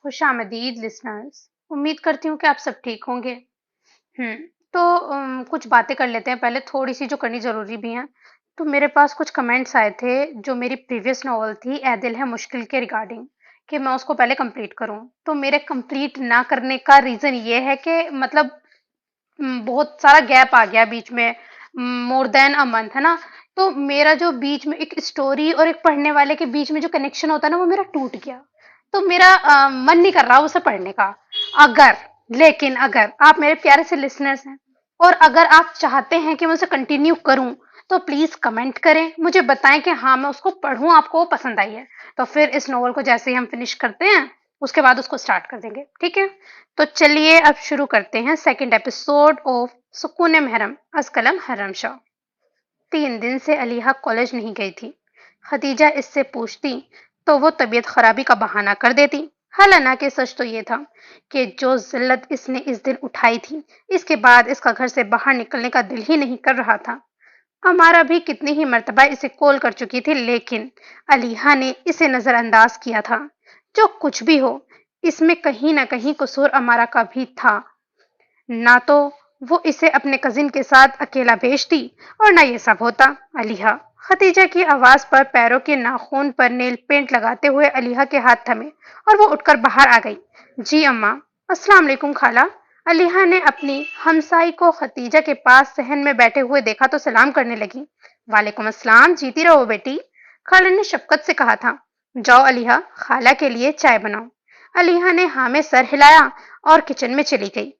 खुश आमदीद लिसनर्स। उम्मीद करती हूँ कि आप सब ठीक होंगे। हम्म तो कुछ बातें कर लेते हैं पहले, थोड़ी सी जो करनी जरूरी भी हैं। तो मेरे पास कुछ कमेंट्स आए थे जो मेरी प्रीवियस नॉवल थी ए दिल है मुश्किल के रिगार्डिंग, कि मैं उसको पहले कंप्लीट करूं। तो मेरे कंप्लीट ना करने का रीजन ये है कि मतलब बहुत सारा गैप आ गया बीच में, मोर देन अ मंथ, है ना। तो मेरा जो बीच में एक स्टोरी और एक पढ़ने वाले के बीच में जो कनेक्शन होता है ना, वो मेरा टूट गया। तो मेरा मन नहीं कर रहा उसे पढ़ने का। अगर लेकिन अगर आप मेरे प्यारे से लिसनर्स हैं और अगर आप चाहते हैं कि मैं उसे कंटिन्यू करूं, तो प्लीज कमेंट करें, मुझे बताएं कि हाँ मैं उसको पढ़ूं, आपको वो पसंद आई है। तो फिर इस नॉवल को जैसे ही हम फिनिश करते हैं, उसके बाद उसको स्टार्ट कर देंगे, ठीक है। तो चलिए अब शुरू करते हैं सेकंड एपिसोड ऑफ सुकून महरम अज कलम हरम शाह। 3 दिन से अलीहा कॉलेज नहीं गई थी। खदीजा इससे पूछती तो वो तबीयत खराबी का बहाना कर देती। हालांकि सच तो ये था कि जो जिल्लत इसने इस दिन उठाई थी, इसके बाद इसका घर से बाहर निकलने का दिल ही नहीं कर रहा था। अमारा भी कितनी ही मर्तबा इसे कॉल कर चुकी थी, लेकिन अलीहा ने इसे नजरअंदाज किया था। जो कुछ भी हो, इसमें कहीं ना कहीं कसूर अमारा का भी था। ना तो वो इसे अपने कजिन के साथ अकेला भेजती और ना ये सब होता। अलीहा, खतीजा की आवाज पर पैरों के नाखून पर नेल पेंट लगाते हुए अलीहा के हाथ थमे और वो उठकर बाहर आ गई। जी अम्मा। अस्सलाम वालेकुम खाला। अलीहा ने अपनी हमसाई को खतीजा के पास सहन में बैठे हुए देखा तो सलाम करने लगी। वालेकुम अस्सलाम, जीती रहो बेटी, खाला ने शफकत से कहा था। जाओ अलीहा, खाला के लिए चाय बनाओ। अलीहा ने हाँ में सर हिलाया और किचन में चली गई।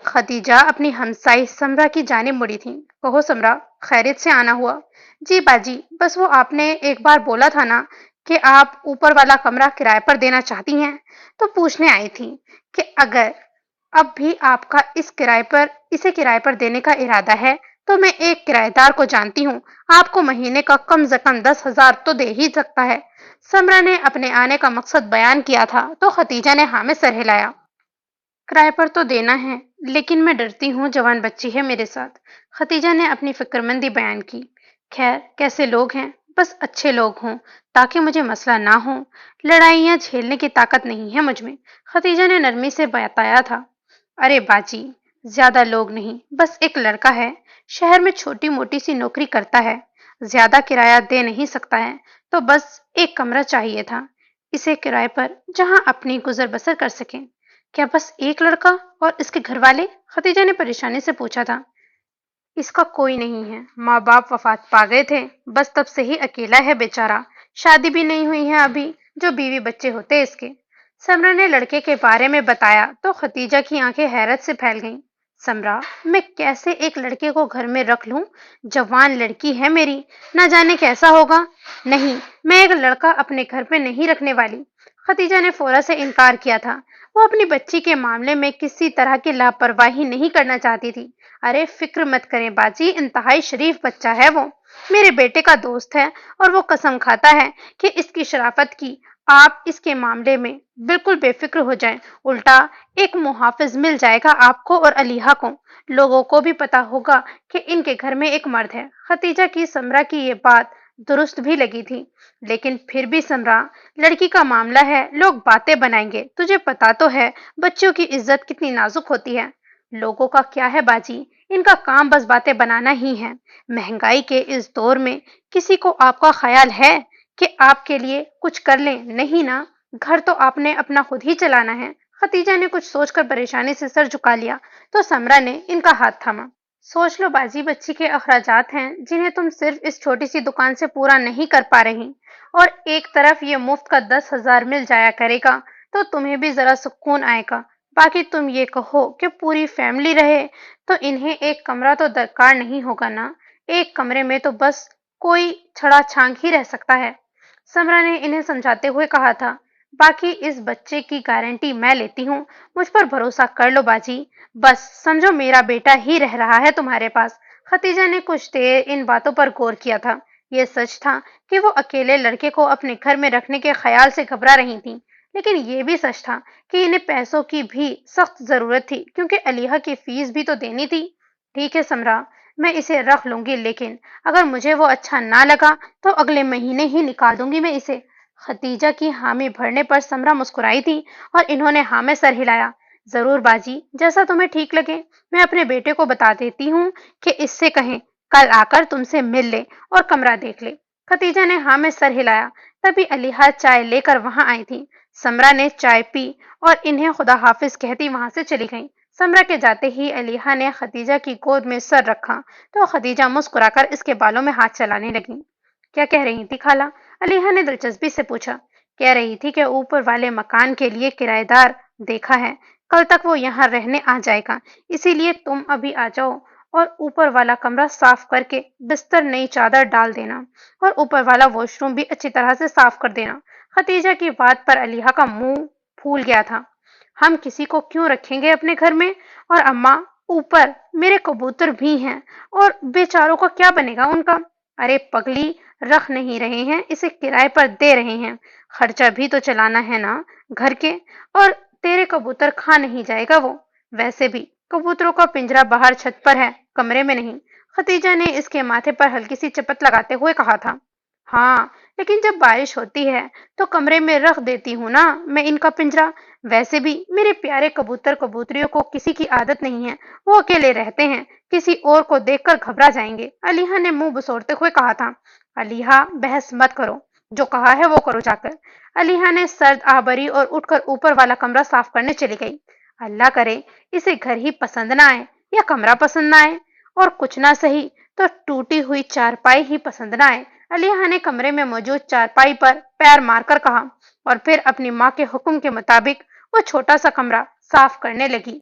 खदीजा अपनी हमसाई समरा की जानिब मुड़ी थी। कहो समरा, खैरियत से आना हुआ? जी बाजी, बस वो आपने एक बार बोला था ना कि आप ऊपर वाला कमरा किराए पर देना चाहती हैं, तो पूछने आई थी कि अगर अब भी आपका इसे किराए पर देने का इरादा है, तो मैं एक किराएदार को जानती हूँ, आपको महीने का कम से कम 10,000 तो दे ही सकता है। समरा ने अपने आने का मकसद बयान किया था तो खतीजा ने हाँ में सर हिलाया। किराए पर तो देना है, लेकिन मैं डरती हूँ, जवान बच्ची है मेरे साथ, खतीजा ने अपनी फिक्रमंदी बयान की। खैर, कैसे लोग हैं, बस अच्छे लोग हों ताकि मुझे मसला ना हो। लड़ाइयाँ झेलने की ताकत नहीं है मुझ में, खतीजा ने नरमी से बताया था। अरे बाजी, ज्यादा लोग नहीं, बस एक लड़का है, शहर में छोटी मोटी सी नौकरी करता है, ज्यादा किराया दे नहीं सकता है, तो बस एक कमरा चाहिए था इसे किराए पर, जहां अपनी गुजर बसर कर सके। क्या बस एक लड़का और इसके घर वाले? खतीजा ने परेशानी से पूछा था। इसका कोई नहीं है, माँ बाप वफात पा गए थे, बस तब से ही अकेला है बेचारा, शादी भी नहीं हुई है अभी, जो बीवी बच्चे होते इसके। समरा ने लड़के के बारे में बताया तो खतीजा की आंखें हैरत से फैल गईं। समरा, मैं कैसे एक लड़के को घर में रख लूं? जवान लड़की है मेरी, ना जाने कैसा होगा। नहीं, मैं एक लड़का अपने घर पे नहीं रखने वाली, खतीजा ने फौरन से इनकार किया था। वो अपनी बच्ची के मामले में किसी तरह की लापरवाही नहीं करना चाहती थी। अरे फिक्र मत करें बाजी, इंतहाई शरीफ बच्चा है वो, मेरे बेटे का दोस्त है, और वो कसम खाता है कि इसकी शराफत की आप इसके मामले में बिल्कुल बेफिक्र हो जाएं। उल्टा एक मुहाफिज मिल जाएगा आपको और अलीहा को, लोगों को भी पता होगा कि इनके घर में एक मर्द है। खतीजा की समरा की ये बात दुरुस्त भी लगी थी, लेकिन फिर भी समरा, लड़की का मामला है, लोग बातें बनाएंगे, तुझे पता तो है बच्चों की इज्जत कितनी नाजुक होती है। लोगों का क्या है बाजी, इनका काम बस बातें बनाना ही है। महंगाई के इस दौर में किसी को आपका ख्याल है कि आपके लिए कुछ कर लें? नहीं ना, घर तो आपने अपना खुद ही चलाना है। खतीजा ने कुछ सोचकर परेशानी से सर झुका लिया तो समरा ने इनका हाथ थामा। सोच लो बाजी, बच्ची के अखराजात हैं जिन्हें तुम सिर्फ इस छोटी सी दुकान से पूरा नहीं कर पा रही, और एक तरफ ये मुफ्त का 10,000 मिल जाया करेगा तो तुम्हें भी जरा सुकून आएगा। बाकी तुम ये कहो कि पूरी फैमिली रहे, तो इन्हें एक कमरा तो दरकार नहीं होगा ना? एक कमरे में तो बस कोई छड़ा छांग ही रह सकता है, समरा ने इन्हें समझाते हुए कहा था। बाकी इस बच्चे की गारंटी मैं लेती हूँ, मुझ पर भरोसा कर लो बाजी, बस समझो मेरा बेटा ही रह रहा है तुम्हारे पास। खतीजा ने कुछ देर इन बातों पर गौर किया था। यह सच था कि वो अकेले लड़के को अपने घर में रखने के ख्याल से घबरा रही थी, लेकिन यह भी सच था कि इन्हें पैसों की भी सख्त जरूरत थी, क्योंकि अलीहा की फीस भी तो देनी थी। ठीक है समरा, मैं इसे रख लूंगी, लेकिन अगर मुझे वो अच्छा ना लगा तो अगले महीने ही निकाल दूंगी मैं इसे। खतीजा की हामी भरने पर समरा मुस्कुराई थी और इन्होंने हाँ में सर हिलाया। जरूर बाजी, जैसा तुम्हें ठीक लगे। मैं अपने बेटे को बता देती हूँ कि इससे कहें कल आकर तुमसे मिल ले और कमरा देख ले। खतीजा ने हाँ में सर हिलाया। तभी अलीहा चाय लेकर वहां आई थी। समरा ने चाय पी और इन्हें खुदा हाफिज कहती वहां से चली गई। समरा के जाते ही अलीहा ने खतीजा की गोद में सर रखा तो खतीजा मुस्कुराकर इसके बालों में हाथ चलाने लगी। क्या कह रही थी खाला? अलीहा ने दिलचस्पी से पूछा। कह रही थी कि ऊपर वाले मकान के लिए किराएदार देखा है, कल तक वो यहाँ रहने आ जाएगा, इसीलिए तुम अभी आ जाओ और ऊपर वाला कमरा साफ करके बिस्तर नई चादर डाल देना और ऊपर वाला वॉशरूम भी अच्छी तरह से साफ कर देना। खतीजा की बात पर अलीहा का मुंह फूल गया था। हम किसी को क्यों रखेंगे अपने घर में? और अम्मा, ऊपर मेरे कबूतर भी हैं और बेचारों का क्या बनेगा उनका? अरे पगली, रख नहीं रहे हैं, इसे किराए पर दे रहे हैं, खर्चा भी तो चलाना है ना घर के। और तेरे कबूतर खा नहीं जाएगा वो? वैसे भी कबूतरों का पिंजरा बाहर छत पर है, कमरे में नहीं। खतीजा ने इसके माथे पर हल्की सी चपत लगाते हुए कहा था। हाँ, लेकिन जब बारिश होती है तो कमरे में रख देती हूँ ना मैं इनका पिंजरा। वैसे भी मेरे प्यारे कबूतर कबूतरियों को किसी की आदत नहीं है, वो अकेले रहते हैं, किसी और को देखकर घबरा जाएंगे। अलीहा ने मुंह बसोरते हुए कहा था। अलीहा, बहस मत करो, जो कहा है वो करो जाकर। अलीहा ने सर्द आबरी और उठकर ऊपर वाला कमरा साफ करने चली गई। अल्लाह करे इसे घर ही पसंद ना आए या कमरा पसंद ना आए, और कुछ ना सही तो टूटी हुई चारपाई ही पसंद ना आए। अलीहा ने कमरे में मौजूद चारपाई पर पैर मारकर कहा और फिर अपनी माँ के हुक्म के मुताबिक वो छोटा सा कमरा साफ करने लगी।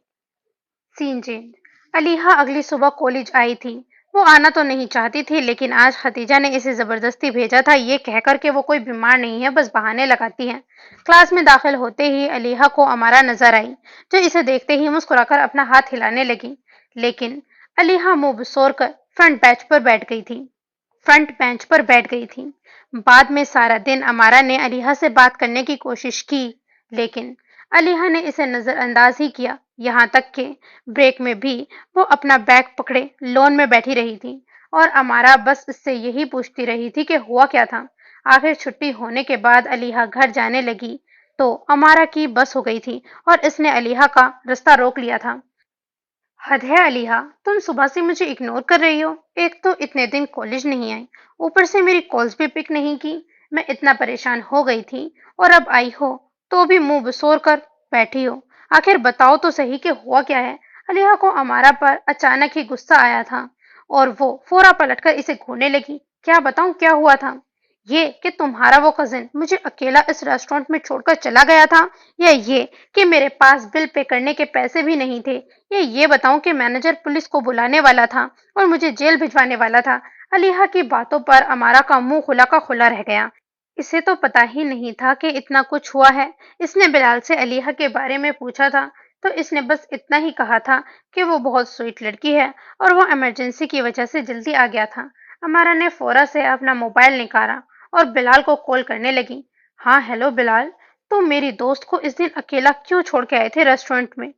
Scene change. अलीहा अगली सुबह कॉलेज आई थी। वो आना तो नहीं चाहती थी, लेकिन आज खतीजा ने इसे जबरदस्ती भेजा था, ये कहकर के वो कोई बीमार नहीं है, बस बहाने लगाती है। क्लास में दाखिल होते ही अलीहा को अमारा नजर आई, जो इसे देखते ही मुस्कुराकर अपना हाथ हिलाने लगी। लेकिन अलीहा मुंह बसोर कर फ्रंट बेंच पर बैठ गई थी। बाद में सारा दिन अमारा ने अलीहा से बात करने की कोशिश की, लेकिन अलीहा ने इसे नजरअंदाज ही किया। यहाँ तक कि ब्रेक में भी वो अपना बैग पकड़े लॉन में बैठी रही थी और अमारा बस इससे यही पूछती रही थी कि हुआ क्या था। आखिर छुट्टी होने के बाद अलीहा घर जाने लगी तो अमारा की बस हो गई थी और इसने अलीहा का रास्ता रोक लिया था। हद है अलीहा, तुम सुबह से मुझे इग्नोर कर रही हो। एक तो इतने दिन कॉलेज नहीं आई, ऊपर से मेरी कॉल्स भी पिक नहीं की। मैं इतना परेशान हो गई थी और अब आई हो तो भी मुंह बसोर कर बैठी हो। आखिर बताओ तो सही कि हुआ क्या है? अलीहा को अमारा पर अचानक ही गुस्सा आया था और वो फौरा पलटकर इसे घूरने लगी। क्या बताऊं क्या हुआ था? ये कि तुम्हारा वो कजिन मुझे अकेला इस रेस्टोरेंट में छोड़कर चला गया था, या ये कि मेरे पास बिल पे करने के पैसे भी नहीं थे, या ये बताऊं कि मैनेजर पुलिस को बुलाने वाला था और मुझे जेल भिजवाने वाला था। अलीहा की बातों पर अमारा का मुंह खुला का खुला रह गया। इसे तो पता ही नहीं था कि इतना कुछ हुआ है। इसने बिलाल से अलीहा के बारे में पूछा था तो इसने बस इतना ही कहा था कि वो बहुत स्वीट लड़की है और वो इमरजेंसी की वजह से जल्दी आ गया था। अमारा ने फौरा से अपना मोबाइल निकाला और बिलाल को कॉल करने लगी। हाँ, हेलो बिलाल, तुम मेरी दोस्त को इस दिन अकेला क्यों छोड़ के आए थे रेस्टोरेंट में?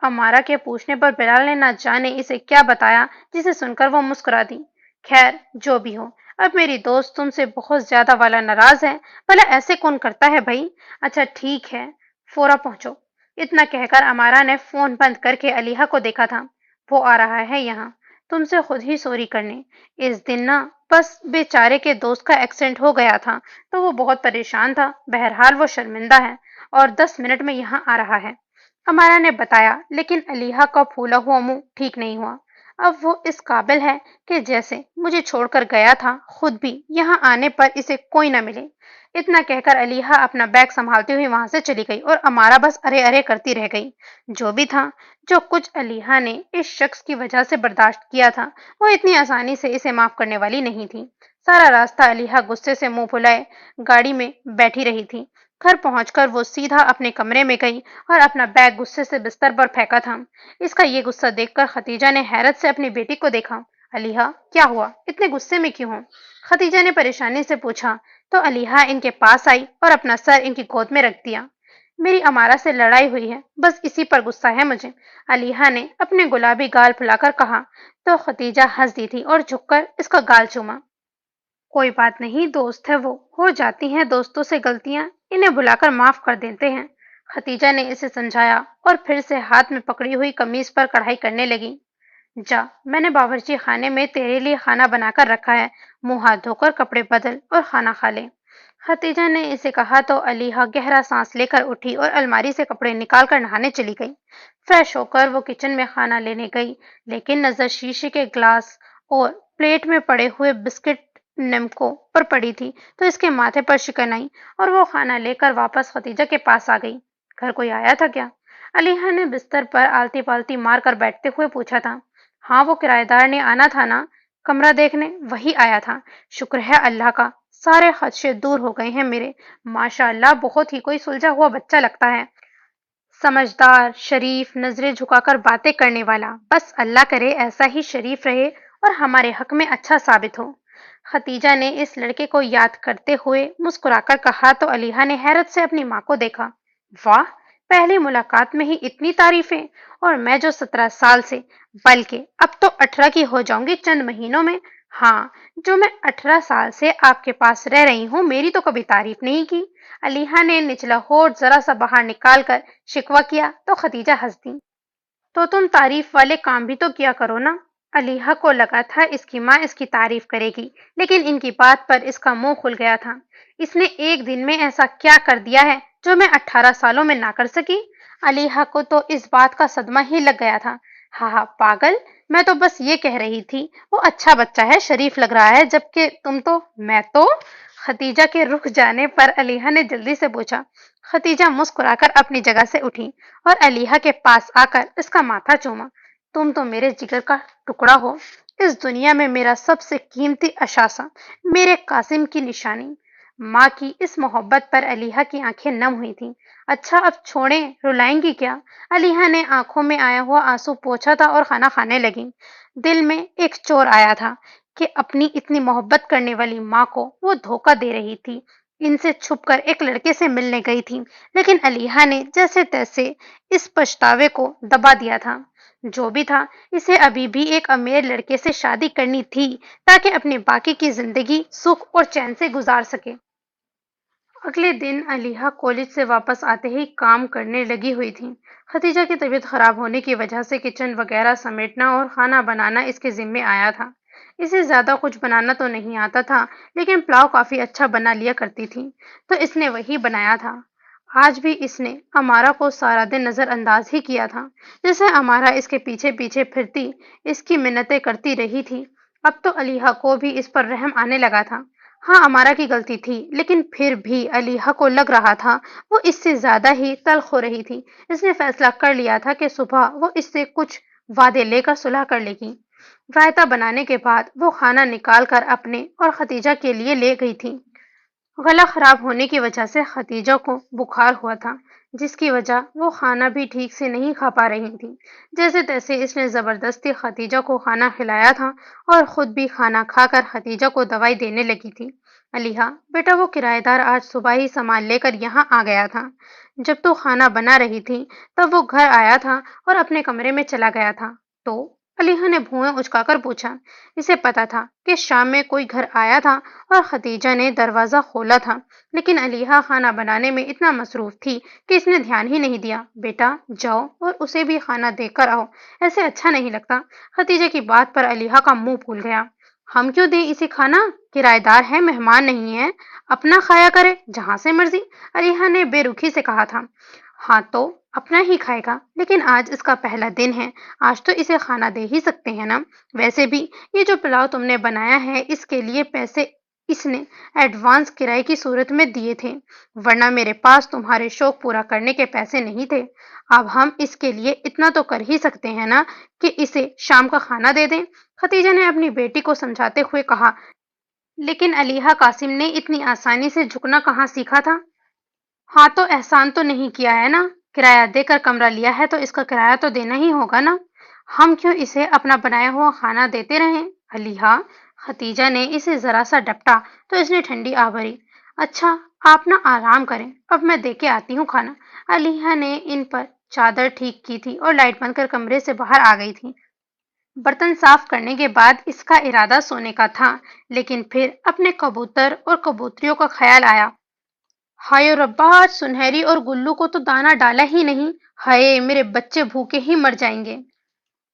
अमारा के पूछने पर बिलाल ने ना जाने इसे क्या बताया, जिसे सुनकर वो मुस्कुरा दी। खैर, जो भी हो, अब मेरी दोस्त तुमसे बहुत ज्यादा वाला नाराज है। भला ऐसे कौन करता है भाई? अच्छा ठीक है, फौरा पहुंचो। इतना कहकर अमारा ने फोन बंद करके अलीहा को देखा था। वो आ रहा है यहाँ तुमसे खुद ही सॉरी करने। इस दिन ना बस बेचारे के दोस्त का एक्सीडेंट हो गया था तो वो बहुत परेशान था। बहरहाल वो शर्मिंदा है और 10 मिनट में यहाँ आ रहा है, अमारा ने बताया। लेकिन अलीहा का फूला हुआ मुंह ठीक नहीं हुआ। अब वो इस काबिल है कि जैसे मुझे छोड़कर गया था, खुद भी यहाँ आने पर इसे कोई न मिले। इतना कहकर अलीहा अपना बैग संभालती हुई वहां से चली गई और अमारा बस अरे अरे करती रह गई। जो भी था, जो कुछ अलीहा ने इस शख्स की वजह से बर्दाश्त किया था, वो इतनी आसानी से इसे माफ करने वाली नहीं थी। सारा रास्ता अलीहा गुस्से से मुंह फुलाए गाड़ी में बैठी रही थी। घर पहुंचकर वो सीधा अपने कमरे में गई और अपना बैग गुस्से से बिस्तर पर फेंका था। इसका ये गुस्सा देखकर खतीजा ने हैरत से अपनी बेटी को देखा। अलीहा, क्या हुआ, इतने गुस्से में क्यों हो? खतीजा ने परेशानी से पूछा तो अलीहा इनके पास आई और अपना सर इनकी गोद में रख दिया। मेरी अमारा से लड़ाई हुई है, बस इसी पर गुस्सा है मुझे, अलीहा ने अपने गुलाबी गाल फुलाकर कहा। तो खतीजा हंस दी थी और झुककर इसका गाल चूमा। कोई बात नहीं, दोस्त है वो, हो जाती हैं दोस्तों से गलतियां, इन्हें बुलाकर माफ कर देते हैं। खतीजा ने इसे समझाया और फिर से हाथ में पकड़ी हुई कमीज पर कढ़ाई करने लगी। जा, मैंने बावर्ची खाने में तेरे लिए खाना बनाकर रखा है, मुंह हाथ धोकर कपड़े बदल और खाना खा ले। खतीजा ने इसे कहा तो अलीहा गहरा सांस लेकर उठी और अलमारी से कपड़े निकालकर नहाने चली गई। फ्रेश होकर वो किचन में खाना लेने गई, लेकिन नजर शीशे के ग्लास और प्लेट में पड़े हुए बिस्किट निम्को पर पड़ी थी, तो इसके माथे पर शिकन आई और वो खाना लेकर वापस खतीजा के पास आ गई। घर कोई आया था क्या? अलीहा ने बिस्तर पर आलती पालती मार कर बैठते हुए पूछा था। हाँ, वो किराएदार ने आना था ना, कमरा देखने, वही आया था। शुक्र है अल्लाह का, सारे खदशे दूर हो गए हैं मेरे। माशाअल्लाह, बहुत ही कोई सुलझा हुआ बच्चा लगता है। समझदार, शरीफ, नजरें झुकाकर बातें करने वाला। बस अल्लाह करे ऐसा ही शरीफ रहे और हमारे हक में अच्छा साबित हो। खतीजा ने इस लड़के को याद करते हुए मुस्कुराकर कहा तो अलीहा ने हैरत से अपनी माँ को देखा। वाह, पहली मुलाकात में ही इतनी तारीफें, और मैं जो 17 साल से, बल्कि अब तो 18 की हो जाऊंगी चंद महीनों में। हाँ, जो मैं 18 साल से आपके पास रह रही हूँ, मेरी तो कभी तारीफ नहीं की। अलीहा ने निचला होठ जरा सा बाहर निकालकर शिकवा किया तो खतीजा हंस दी। तो तुम तारीफ वाले काम भी तो किया करो ना। अलीहा को लगा था इसकी माँ इसकी तारीफ करेगी, लेकिन इनकी बात पर इसका मुंह खुल गया था। इसने एक दिन में ऐसा क्या कर दिया है जो मैं 18 सालों में ना कर सकी? अलीहा को तो इस बात का सदमा ही लग गया था। हाँ हाँ पागल, मैं तो बस ये कह रही थी वो अच्छा बच्चा है, शरीफ लग रहा है, जबकि तुम तो, मैं तो। खतीजा के रुक जाने पर अलीहा ने जल्दी से पूछा। खतीजा मुस्कुराकर अपनी जगह से उठी और अलीहा के पास आकर इसका माथा चूमा। तुम तो मेरे जिगर का टुकड़ा हो, इस दुनिया में मेरा सबसे कीमती अशासा, मेरे कासिम की निशानी। माँ की इस मोहब्बत पर अलीहा की आंखें नम हुई थीं। अच्छा, अब छोड़ें, रुलाएंगी क्या? अलीहा ने आंखों में आया हुआ आंसू पोंछा था और खाना खाने लगी। दिल में एक चोर आया था कि अपनी इतनी मोहब्बत करने वाली माँ को वो धोखा दे रही थी। इनसे छुपकर एक लड़के से मिलने गई थी, लेकिन अलीहा ने जैसे तैसे इस पछतावे को दबा दिया था। जो भी था, इसे अभी भी एक अमीर लड़के से शादी करनी थी ताकि अपनी बाकी की जिंदगी सुख और चैन से गुजार सके। अगले दिन अलीहा कॉलेज से वापस आते ही काम करने लगी हुई थी। खतीजा की तबीयत खराब होने की वजह से किचन वगैरह समेटना और खाना बनाना इसके जिम्मे आया था। इसे ज्यादा कुछ बनाना तो नहीं आता था, लेकिन पुलाव काफी अच्छा बना लिया करती थी, तो इसने वही बनाया था। आज भी इसने अमारा को सारा दिन नजरअंदाज ही किया था। जैसे अमारा इसके पीछे पीछे फिरती, इसकी मिन्नतें करती रही थी। अब तो अलीहा को भी इस पर रहम आने लगा था। हाँ, अमारा की गलती थी, लेकिन फिर भी अलीहा को लग रहा था वो इससे ज्यादा ही तल्ख हो रही थी। इसने फैसला कर लिया था कि सुबह वो इससे कुछ वादे लेकर सुलह कर लेगी। रायता बनाने के बाद वो खाना निकाल कर अपने और खतीजा के लिए ले गई थी। गला खराब होने की वजह से खतीजा को बुखार हुआ था, जिसकी वजह वो खाना भी ठीक से नहीं खा पा रही थी। जैसे तैसे इसने जबरदस्ती खतीजा को खाना खिलाया था और खुद भी खाना खाकर खतीजा को दवाई देने लगी थी। अलीहा, बेटा, वो किराएदार आज सुबह ही सामान लेकर यहाँ आ गया था। जब तू खाना बना रही थी तब वो घर आया था और अपने कमरे में चला गया था। तो अलीहा ने भुएं उचकाकर पूछा। इसे पता था कि शाम में कोई घर आया था और खतीजा ने दरवाजा खोला था, लेकिन अलीहा खाना बनाने में इतना मसरूफ थी कि इसने ध्यान ही नहीं दिया। बेटा, जाओ और उसे भी खाना देकर आओ, ऐसे अच्छा नहीं लगता। खतीजा की बात पर अलीहा का मुंह फूल गया। हम क्यों दें इसे खाना? किराएदार है, मेहमान नहीं है, अपना खाया करे जहां से मर्जी। अलीहा ने बेरुखी से कहा था। हाँ तो अपना ही खाएगा, लेकिन आज इसका पहला दिन है, आज तो इसे खाना दे ही सकते हैं ना। वैसे भी ये जो पुलाव तुमने बनाया है, इसके लिए पैसे इसने एडवांस किराए की सूरत में दिए थे, वरना मेरे पास तुम्हारे शौक पूरा करने के पैसे नहीं थे। अब हम इसके लिए इतना तो कर ही सकते हैं ना कि इसे शाम का खाना दे दें। खतीजा ने अपनी बेटी को समझाते हुए कहा। लेकिन अलीहा कासिम ने इतनी आसानी से झुकना कहाँ सीखा था? हाँ तो एहसान तो नहीं किया है ना, किराया देकर कमरा लिया है तो इसका किराया तो देना ही होगा ना। हम क्यों इसे अपना बनाया हुआ खाना देते रहें? अलीहा, खतीजा ने इसे जरा सा डपटा तो इसने ठंडी आ भरी। अच्छा, आप ना आराम करें, अब मैं दे के आती हूँ खाना। अलीहा ने इन पर चादर ठीक की थी और लाइट बंद कर कमरे से बाहर आ गई थी। برتن صاف کرنے کے بعد اس کا ارادہ سونے کا تھا، لیکن پھر اپنے کبوتر اور کبوتریوں کا خیال آیا۔ ہائے ربا، آج سنہری اور گلو کو تو دانا ڈالا ہی نہیں، ہائے میرے بچے بھوکے ہی مر جائیں گے۔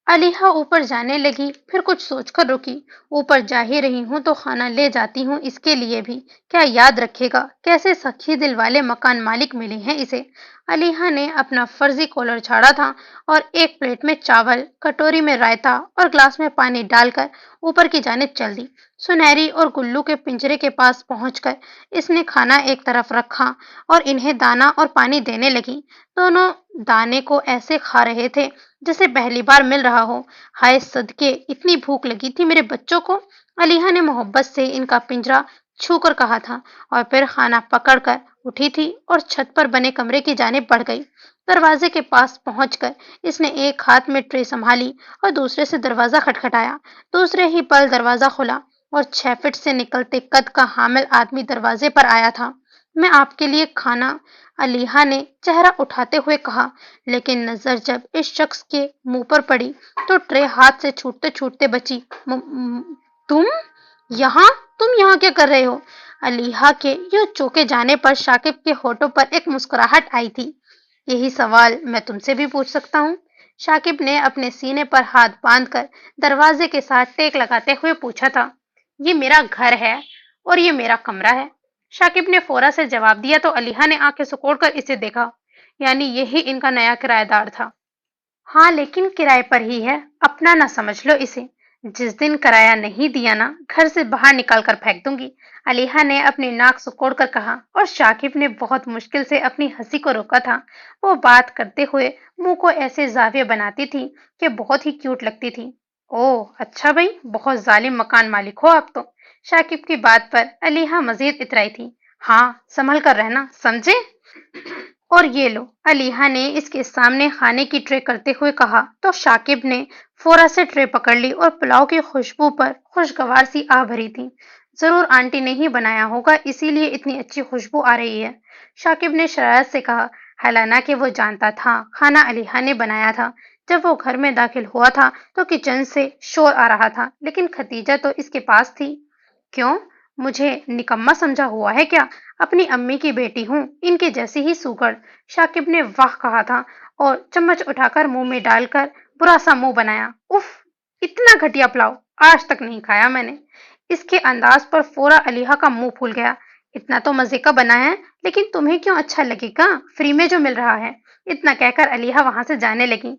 علیحہ اوپر جانے لگی، پھر کچھ سوچ کر رکی۔ اوپر جا ہی رہی ہوں تو کھانا لے جاتی ہوں اس کے لیے بھی، کیا یاد رکھے گا، کیسے سخی دل والے مکان مالک ملے ہیں اسے۔ علیحہ نے اپنا فرضی کالر جھاڑا تھا اور ایک پلیٹ میں چاول، کٹوری میں رائتا اور گلاس میں پانی ڈال کر اوپر کی جانب چل دی۔ سنہری اور گلو کے پنجرے کے پاس پہنچ کر اس نے کھانا ایک طرف رکھا اور انہیں دانا اور پانی دینے لگی۔ دونوں دانے کو ایسے کھا رہے تھے جسے پہلی بار مل رہا ہو۔ ہائے صدقے، اتنی بھوک لگی تھی میرے بچوں کو۔ علیحہ نے محبت سے ان کا پنجرا چھو کر کہا تھا، اور پھر کھانا پکڑ کر اٹھی تھی اور چھت پر بنے کمرے کی جانب بڑھ گئی۔ دروازے کے پاس پہنچ کر اس نے ایک ہاتھ میں ٹرے سنبھالی اور دوسرے سے دروازہ کھٹکھٹایا۔ دوسرے ہی پل دروازہ کھلا اور 6 فٹ سے نکلتے قد کا حامل آدمی دروازے پر آیا تھا۔ میں آپ کے لیے کھانا، علیحہ نے چہرہ اٹھاتے ہوئے کہا، لیکن نظر جب اس شخص کے منہ پر پڑی تو ٹرے ہاتھ سے چھوٹتے چھوٹتے بچی۔ تم یہاں تم یہاں کیا کر رہے ہو؟ علیحہ کے یوں چوکے جانے پر شاکب کے ہونٹوں پر ایک مسکراہٹ آئی تھی۔ یہی سوال میں تم سے بھی پوچھ سکتا ہوں؟ شاکب نے اپنے سینے پر ہاتھ باندھ کر دروازے کے ساتھ ٹیک لگاتے ہوئے پوچھا تھا۔ یہ میرا گھر ہے اور یہ میرا کمرہ ہے، شاکب نے فورا سے جواب دیا تو علیحہ نے آنکھیں سکوڑ کر اسے دیکھا، یعنی یہی ان کا نیا کرایہ دار تھا۔ ہاں لیکن کرائے پر ہی ہے، اپنا نہ سمجھ لو اسے، جس دن کرایہ نہیں دیا نا گھر سے باہر نکال کر پھینک دوں گی، علیحہ نے اپنی ناک سکوڑ کر کہا، اور شاکب نے بہت مشکل سے اپنی ہنسی کو روکا تھا۔ وہ بات کرتے ہوئے منہ کو ایسے زاویے بناتی تھی کہ بہت ہی کیوٹ لگتی تھی۔ اوہ اچھا بھائی، بہت ظالم مکان مالک ہو آپ تو۔ شاکب کی بات پر علیحہ مزید اترائی تھی۔ ہاں سنبھل کر رہنا، سمجھے؟ اور یہ لو، علیحہ نے اس کے سامنے کھانے کی ٹرے کرتے ہوئے کہا تو شاکب نے فورا سے ٹرے پکڑ لی اور پلاؤ کی خوشبو پر خوشگوار سی آ بھری تھی۔ ضرور آنٹی نے ہی بنایا ہوگا، اسی لیے اتنی اچھی خوشبو آ رہی ہے، شاکب نے شرارت سے کہا، حالانکہ وہ جانتا تھا کھانا علیحہ نے بنایا تھا۔ جب وہ گھر میں داخل ہوا تھا تو کچن سے شور آ رہا تھا، لیکن ختیجہ تو اس کے پاس تھی۔ کیوں؟ مجھے نکما سمجھا ہوا ہے کیا؟ اپنی امی کی بیٹی ہوں، ان کے جیسی ہی سوکڑ، شاکب نے واہ کہا تھا اور چمچ اٹھا کر منہ میں ڈال کر برا سا منہ بنایا۔ اف، اتنا گھٹیا پلاؤ آج تک نہیں کھایا میں نے۔ اس کے انداز پر فورا علیحہ کا منہ پھول گیا۔ اتنا تو مزے کا بنا ہے، لیکن تمہیں کیوں اچھا لگے گا، فری میں جو مل رہا ہے، اتنا کہہ کر علیحہ وہاں سے جانے لگی۔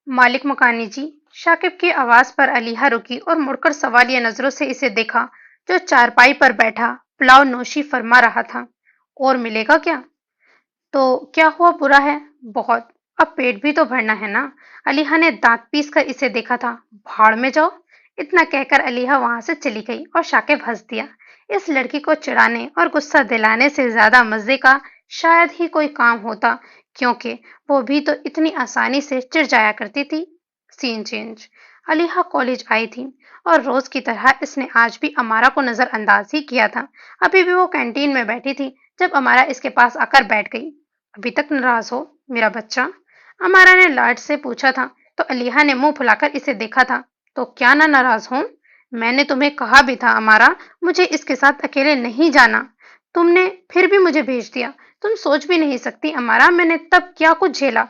مالک مکانی جی، شاکب کی آواز پر علیحہ رکی اور مڑ کر سوالیہ نظروں سے اسے دیکھا جو چارپائی پر بیٹھا پلاؤ نوشی فرما رہا تھا۔ اور ملے گا کیا؟ تو کیا ہوا، برا ہے؟ بہت، اب پیٹ بھی تو بھرنا ہے نا۔ علیحہ نے دانت پیس کر اسے دیکھا تھا۔ بھاڑ میں جاؤ، اتنا کہہ کر علیحہ وہاں سے چلی گئی اور شاکب ہنس دیا۔ اس لڑکی کو چڑھانے اور غصہ دلانے سے زیادہ مزے کا شاید ہی کوئی کام ہوتا، کیونکہ وہ بھی تو اتنی آسانی سے چڑ جایا کرتی تھی۔ سین چینج۔ علیحہ کالج آئی تھی اور روز کی طرح اس نے آج بھی امارا کو نظر انداز ہی کیا تھا۔ ابھی بھی وہ کینٹین میں بیٹھی تھی جب امارا اس کے پاس آ کر بیٹھ گئی۔ ابھی تک ناراض ہو میرا بچہ؟ امارا نے لاڈ سے پوچھا تھا تو علیحہ نے منہ پھلا کر اسے دیکھا تھا۔ تو کیا نہ ناراض ہوں؟ میں نے تمہیں کہا بھی تھا امارا، مجھے اس کے ساتھ اکیلے نہیں جانا، تم نے پھر بھی مجھے بھیج دیا۔ تم سوچ بھی نہیں سکتی امارا میں نے تب کیا کچھ جھیلا۔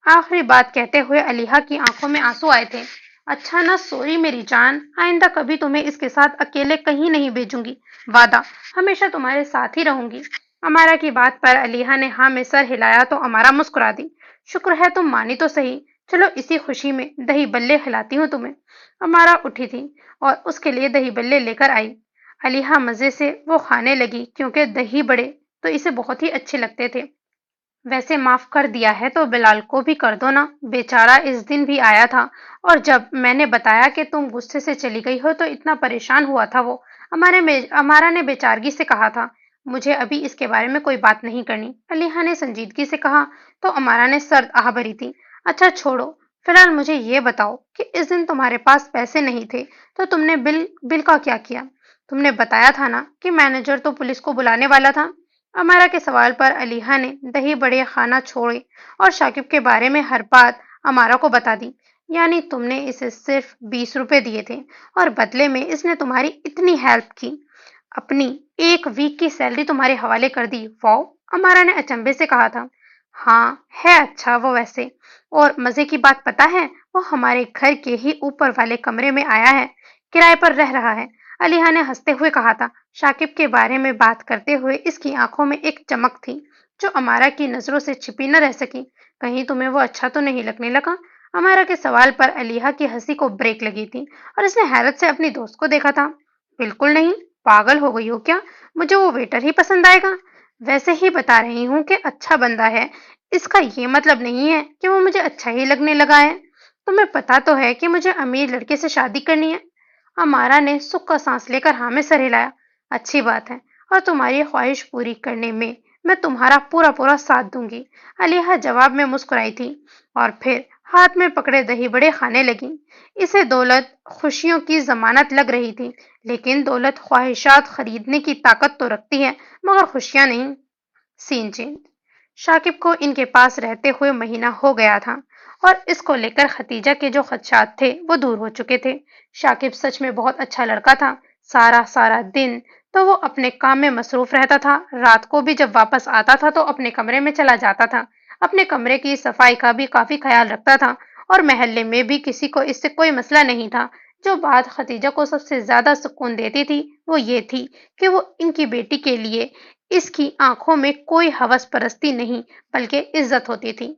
آخری بات کہتے ہوئے علیحہ کی آنکھوں میں آنسو آئے تھے۔ اچھا نا، سوری میری جان، آئندہ کبھی تمہیں اس کے ساتھ اکیلے کہیں نہیں بھیجوں گی، وعدہ، ہمیشہ تمہارے ساتھ ہی رہوں گی۔ امارا کی بات پر علیحہ نے ہاں میں سر ہلایا تو امارا مسکرا دی۔ شکر ہے تم مانی تو صحیح، چلو اسی خوشی میں دہی بلے کھلاتی ہوں تمہیں۔ امارا اٹھی تھی اور اس کے لیے دہی بلے لے کر آئی۔ علیحہ مزے سے وہ کھانے لگی کیونکہ دہی بڑے تو اسے بہت ہی اچھے لگتے تھے۔ ویسے معاف کر دیا ہے تو بلال کو بھی کر دو نا، بیچارہ اس دن بھی آیا تھا اور جب میں نے بتایا کہ تم غصے سے چلی گئی ہو تو اتنا پریشان ہوا تھا وہ۔ امارا نے بیچارگی سے کہا تھا۔ مجھے ابھی اس کے بارے میں کوئی بات نہیں کرنی، علیحہ نے سنجیدگی سے کہا تو امارا نے سرد آہ بھری تھی۔ اچھا چھوڑو، فی الحال مجھے یہ بتاؤ کہ اس دن تمہارے پاس پیسے نہیں تھے تو تم نے بل کا کیا کیا؟ تم نے بتایا تھا نا کہ مینیجر تو پولیس کو بلانے والا تھا۔ امارا کے سوال پر علیحہ نے دہی بڑے کھانا چھوڑے اور شاکب کے بارے میں ہر بات امارا کو بتا دی، یعنی تم نے اسے صرف 20 روپے دیے تھے اور بدلے میں اس نے تمہاری اتنی ہیلپ کی، اپنی ایک ویک کی سیلری تمہارے حوالے کر دی؟ واؤ! امارا نے اچنبے سے کہا تھا۔ ہاں ہے اچھا وہ ویسے، اور مزے کی بات پتہ ہے، وہ ہمارے گھر کے ہی اوپر والے کمرے میں آیا ہے، کرائے پر رہ رہا ہے، علیحا نے ہنستے ہوئے کہا تھا۔ شاکب کے بارے میں بات کرتے ہوئے اس کی آنکھوں میں ایک چمک تھی جو امارا کی نظروں سے چھپی نہ رہ سکی۔ کہیں تمہیں وہ اچھا تو نہیں لگنے لگا؟ امارا کے سوال پر علیحا کی ہنسی کو بریک لگی تھی اور اس نے حیرت سے اپنی دوست کو دیکھا تھا۔ بالکل نہیں، پاگل ہو گئی ہو کیا؟ مجھے وہ ویٹر ہی پسند آئے گا۔ ویسے ہی بتا رہی ہوں کہ اچھا بندہ ہے، اس کا یہ مطلب نہیں ہے کہ وہ مجھے اچھا ہی لگنے لگا ہے۔ تمہیں پتا تو ہے کہ مجھے امیر لڑکے سے شادی کرنی ہے۔ امارا نے سکھ کا سانس لے کر ہاں میں سر ہلایا۔ اچھی بات ہے، اور تمہاری خواہش پوری کرنے میں تمہارا پورا پورا ساتھ دوں گی، علیحا جواب میں مسکرائی تھی اور پھر ہاتھ میں پکڑے دہی بڑے کھانے لگی۔ اسے دولت خوشیوں کی ضمانت لگ رہی تھی، لیکن دولت خواہشات خریدنے کی طاقت تو رکھتی ہے مگر خوشیاں نہیں۔ سین چینج۔ شاکب کو ان کے پاس رہتے ہوئے مہینہ ہو گیا تھا اور اس کو لے کر ختیجہ کے جو خدشات تھے وہ دور ہو چکے تھے۔ شاکب سچ میں بہت اچھا لڑکا تھا۔ سارا دن تو وہ اپنے کام میں مصروف رہتا تھا، رات کو بھی جب واپس آتا تھا تو اپنے کمرے میں چلا جاتا تھا، اپنے کمرے کی صفائی کا بھی کافی خیال رکھتا تھا اور محلے میں بھی کسی کو اس سے کوئی مسئلہ نہیں تھا۔ جو بات ختیجہ کو سب سے زیادہ سکون دیتی تھی وہ یہ تھی کہ وہ ان کی بیٹی کے لیے اس کی آنکھوں میں کوئی ہوس پرستی نہیں بلکہ عزت ہوتی تھی۔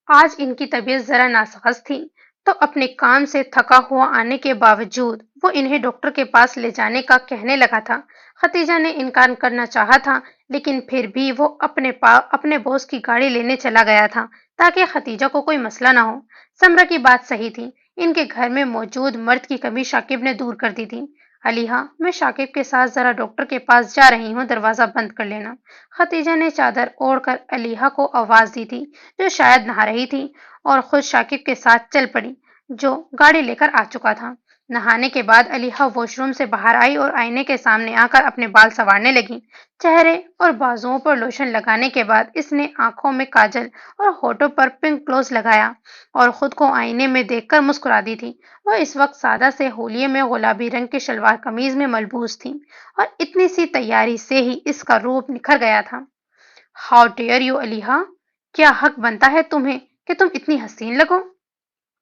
آج ان کی طبیعت ذرا ناساز تھی تو اپنے کام سے تھکا ہوا آنے کے باوجود وہ انہیں ڈاکٹر کے پاس لے جانے کا کہنے لگا تھا۔ ختیجہ نے انکار کرنا چاہا تھا لیکن پھر بھی وہ اپنے باس کی گاڑی لینے چلا گیا تھا تاکہ ختیجہ کو کوئی مسئلہ نہ ہو۔ سمرہ کی بات صحیح تھی، ان کے گھر میں موجود مرد کی کمی شاکب نے دور کر دی تھی۔ علیحا، میں شاکب کے ساتھ ذرا ڈاکٹر کے پاس جا رہی ہوں، دروازہ بند کر لینا۔ ختیجہ نے چادر اوڑھ کر علیحا کو آواز دی تھی جو شاید نہا رہی تھی اور خود شاکب کے ساتھ چل پڑی جو گاڑی لے کر آ چکا تھا۔ نہانے کے بعد علیحا واش روم سے باہر آئی اور آئینے کے سامنے آ کر اپنے بال سنوارنے لگی۔ چہرے اور بازوؤں پر لوشن لگانے کے بعد اس نے آنکھوں میں کاجل اور ہونٹوں پر پنک گلوز لگایا اور خود کو آئینے میں دیکھ کر مسکرا دی تھی۔ وہ اس وقت سادہ سے ہولیے میں گلابی رنگ کی شلوار قمیض میں ملبوس تھی اور اتنی سی تیاری سے ہی اس کا روپ نکھر گیا تھا۔ ہاؤ ڈیئر یو علیحا، کیا حق بنتا ہے تمہیں کہ تم اتنی حسین لگو؟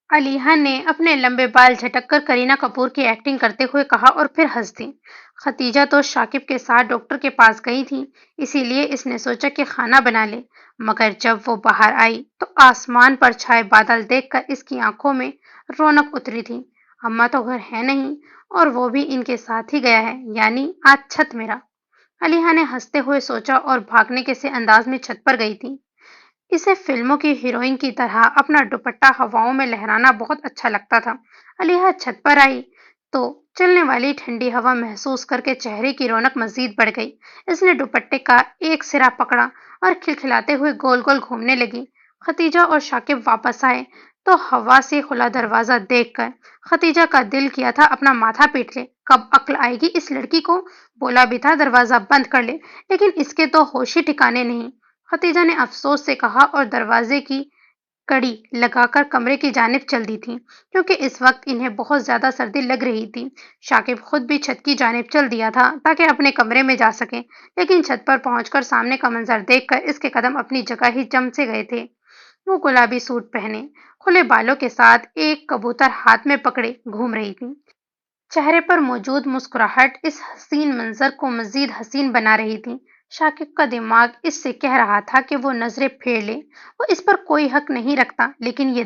علیحا نے اپنے لمبے بال جھٹک کر کرینہ کپور کی ایکٹنگ کرتے ہوئے کہا اور پھر ہنس دی۔ ختیجہ تو شاکب کے ساتھ ڈاکٹر کے پاس گئی تھی، اسی لیے اس نے سوچا کہ کھانا بنا لے، مگر جب وہ باہر آئی تو آسمان پر چھائے بادل دیکھ کر اس کی آنکھوں میں رونق اتری تھی۔ اماں تو گھر ہے نہیں اور وہ بھی ان کے ساتھ ہی گیا ہے، یعنی آج چھت میرا۔ علیحا نے ہنستے ہوئے سوچا اور بھاگنے کے سے انداز میں چھت پر گئی تھی۔ اسے فلموں کی ہیروئن کی طرح اپنا دوپٹہ ہواؤں میں لہرانا بہت اچھا لگتا تھا۔ علیحا چھت پر آئی تو چلنے والی ٹھنڈی ہوا محسوس کر کے چہرے کی رونق مزید بڑھ گئی۔ اس نے دوپٹے کا ایک سرا پکڑا اور کھلکھلاتے ہوئے گول گول گھومنے لگی۔ ختیجہ اور شاکب واپس آئے تو ہوا سے کھلا دروازہ دیکھ کر ختیجہ کا دل کیا تھا اپنا ماتھا پیٹ لے۔ کب عقل آئے گی اس لڑکی کو؟ بولا بھی تھا دروازہ بند کر لے، لیکن اس کے تو ہوش ہی ٹھکانے نہیں۔ ختیجہ نے افسوس سے کہا اور دروازے کی کڑی لگا کر کمرے کی جانب چل دی تھی کیونکہ اس وقت انہیں بہت زیادہ سردی لگ رہی تھی۔ شاکب خود بھی چھت کی جانب چل دیا تھا تاکہ اپنے کمرے میں جا سکے، لیکن چھت پر پہنچ کر سامنے کا منظر دیکھ کر اس کے قدم اپنی جگہ ہی جم سے گئے تھے۔ وہ گلابی سوٹ پہنے، کھلے بالوں کے ساتھ ایک کبوتر ہاتھ میں پکڑے گھوم رہی تھی۔ چہرے پر موجود مسکراہٹ اس حسین منظر کو مزید حسین بنا رہی تھی۔ شاکب کا دماغ اس سے کہہ رہا تھا کہ وہ نظریں پھیر لے، وہ اس پر کوئی حق نہیں رکھتا، لیکن یہ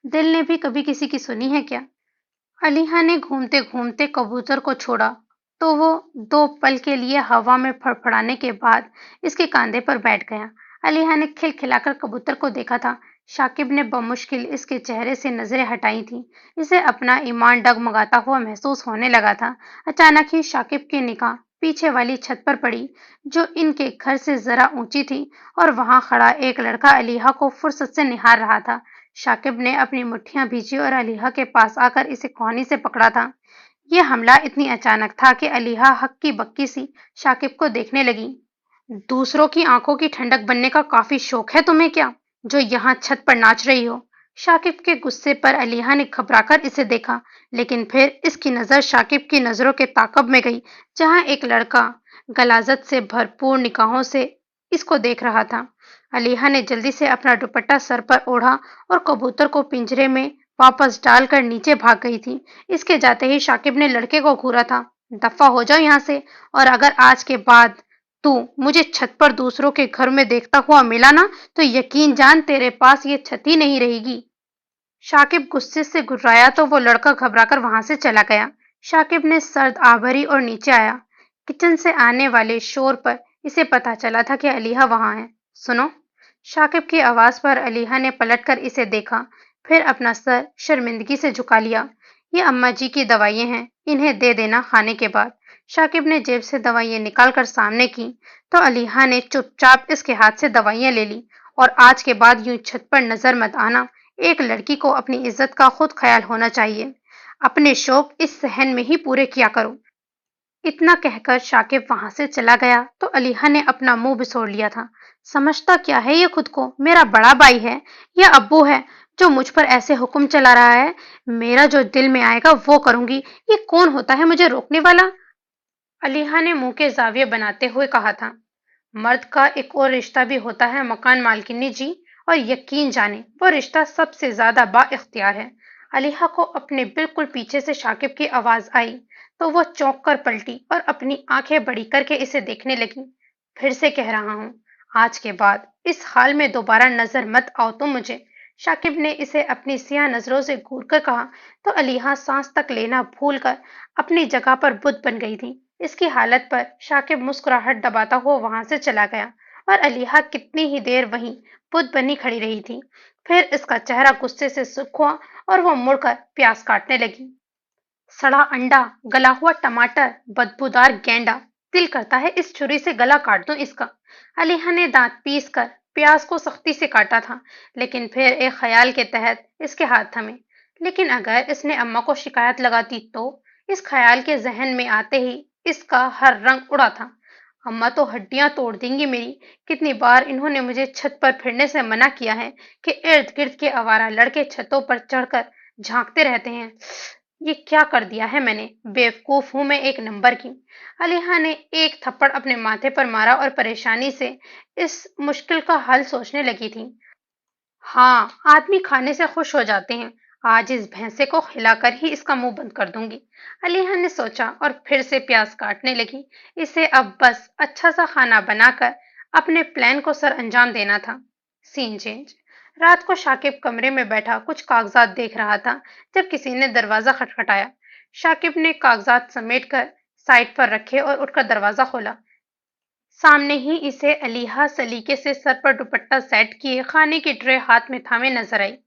دل نے بھی کبھی کسی کی سنی ہے کیا؟ علیحا نے گھومتے گھومتے کبوتر کو چھوڑا تو وہ 2 پل کے لیے ہوا میں پھڑپھڑانے کے بعد اس کے کاندھے پر بیٹھ گیا۔ علیحا نے کھل کھلا کر کبوتر کو دیکھا تھا۔ شاکب نے بمشکل اس کے چہرے سے نظریں ہٹائی تھیں۔ اسے اپنا ایمان ڈگمگاتا ہوا محسوس ہونے لگا تھا۔ اچانک ہی شاکب کی نگاہ پیچھے والی چھت پر پڑی جو ان کے گھر سے ذرا اونچی تھی اور وہاں کھڑا ایک لڑکا علیحا کو فرصت سے نہار رہا تھا۔ شاکب نے اپنی مٹھیاں بھیجی اور علیحا کے پاس آ کر اسے کوہنی سے پکڑا تھا۔ یہ حملہ اتنی اچانک تھا کہ علیحا ہکی بکی سی شاکب کو دیکھنے لگی۔ دوسروں کی آنکھوں کی ٹھنڈک بننے کا کافی شوق ہے تمہیں کیا، جو یہاں چھت پر ناچ رہی ہو؟ शाकिब के गुस्से पर अलीहा ने घबराकर इसे देखा, लेकिन फिर इसकी नजर शाकिब की नजरों के ताक़ब में गई, जहां एक लड़का गलाजत से भरपूर निगाहों से इसको देख रहा था। अलीहा ने जल्दी से अपना दुपट्टा सर पर ओढ़ा और कबूतर को पिंजरे में वापस डालकर नीचे भाग गई थी। इसके जाते ही शाकिब ने लड़के को घूरा था, दफा हो जाओ यहाँ से, और अगर आज के बाद तू मुझे छत पर दूसरों के घर में देखता हुआ मिला ना, तो यकीन जान तेरे पास ये छत ही नहीं रहेगी। शाकिब गुस्से से गुर्राया तो वो लड़का घबराकर वहां से चला गया। शाकिब ने सर्द आभरी और नीचे आया। किचन से आने वाले शोर पर इसे पता चला था कि अलीहा वहां है। सुनो। शाकिब की आवाज पर अलीहा ने पलटकर इसे देखा, फिर अपना सर शर्मिंदगी से झुका लिया। ये अम्मा जी की दवाइयां हैं, इन्हें दे देना खाने के बाद। शाकिब ने जेब से दवाइयां निकालकर सामने की, तो अलीहा ने चुपचाप इसके हाथ से दवाइयां ले ली। और आज के बाद यूं छत पर नजर मत आना। एक लड़की को अपनी इज्जत का खुद ख्याल होना चाहिए। अपने शौक इस सहन में ही पूरे किया करो। इतना कहकर शाकिब वहां से चला गया तो अलीहा ने अपना मुंह बिसोड़ लिया था। समझता क्या है ये खुद को, मेरा बड़ा भाई है या अब्बू है जो मुझ पर ऐसे हुक्म चला रहा है। मेरा जो दिल में आएगा वो करूंगी। ये कौन होता है मुझे रोकने वाला? अलीहा ने मुंह के जाविये बनाते हुए कहा था। मर्द का एक और रिश्ता भी होता है मकान मालकिनी जी, और यकीन जाने वो रिश्ता सबसे ज्यादा बाइख्तियार है। अलीहा को अपने बिल्कुल पीछे से शाकिब की आवाज आई, तो वो चौंक कर पलटी और अपनी आंखें बड़ी करके इसे देखने लगी। फिर से कह रहा हूं, आज के बाद इस हाल में दोबारा नजर मत आओ तुम मुझे। शाकिब ने इसे अपनी सियाह नजरों से घूर कर कहा, तो अलीहा सांस तक लेना भूल कर अपनी जगह पर बुत बन गई थी। इसकी हालत पर शाकिब मुस्कुराहट दबाता हुआ वहां से चला गया, और अलीहा कितनी ही देर वहीं बुत बनी खड़ी रही थी। फिर इसका चेहरा गुस्से से सुर्ख हुआ और वो मुड़कर प्याज काटने लगी। सड़ा अंडा, गला हुआ टमाटर, बदबूदार गेंडा, दिल करता है इस छुरी से गला काट दूं इसका। अलीहा ने दांत पीस कर प्याज को सख्ती से काटा था, लेकिन फिर एक ख्याल के तहत इसके हाथ थमे। लेकिन अगर इसने अम्मा को शिकायत लगाती तो? इस ख्याल के जहन में आते ही इसका हर रंग उड़ा था। अम्मा तो हड्डियां तोड़ देंगी मेरी। कितनी बार इन्होंने मुझे छत पर फिरने से मना किया है कि इर्द गिर्द के आवारा लड़के छतों पर चढ़कर झांकते रहते हैं। ये क्या कर दिया है मैंने? बेवकूफ हूं मैं एक नंबर की। अलीहा ने एक थप्पड़ अपने माथे पर मारा और परेशानी से इस मुश्किल का हल सोचने लगी थी। हाँ, आदमी खाने से खुश हो जाते हैं। आज इस भैंसे को खिलाकर ही इसका मुंह बंद कर दूंगी। अलीहा ने सोचा और फिर से प्याज काटने लगी। इसे अब बस अच्छा सा खाना बनाकर अपने प्लान को सर अंजाम देना था। Scene change. रात को शाकिब कमरे में बैठा कुछ कागजात देख रहा था, जब किसी ने दरवाजा खटखटाया। शाकिब ने कागजात समेटकर साइड पर रखे और उठकर दरवाजा खोला। सामने ही इसे अलीहा सलीके से सर पर दुपट्टा सेट किए खाने की ट्रे हाथ में थामे नजर आई।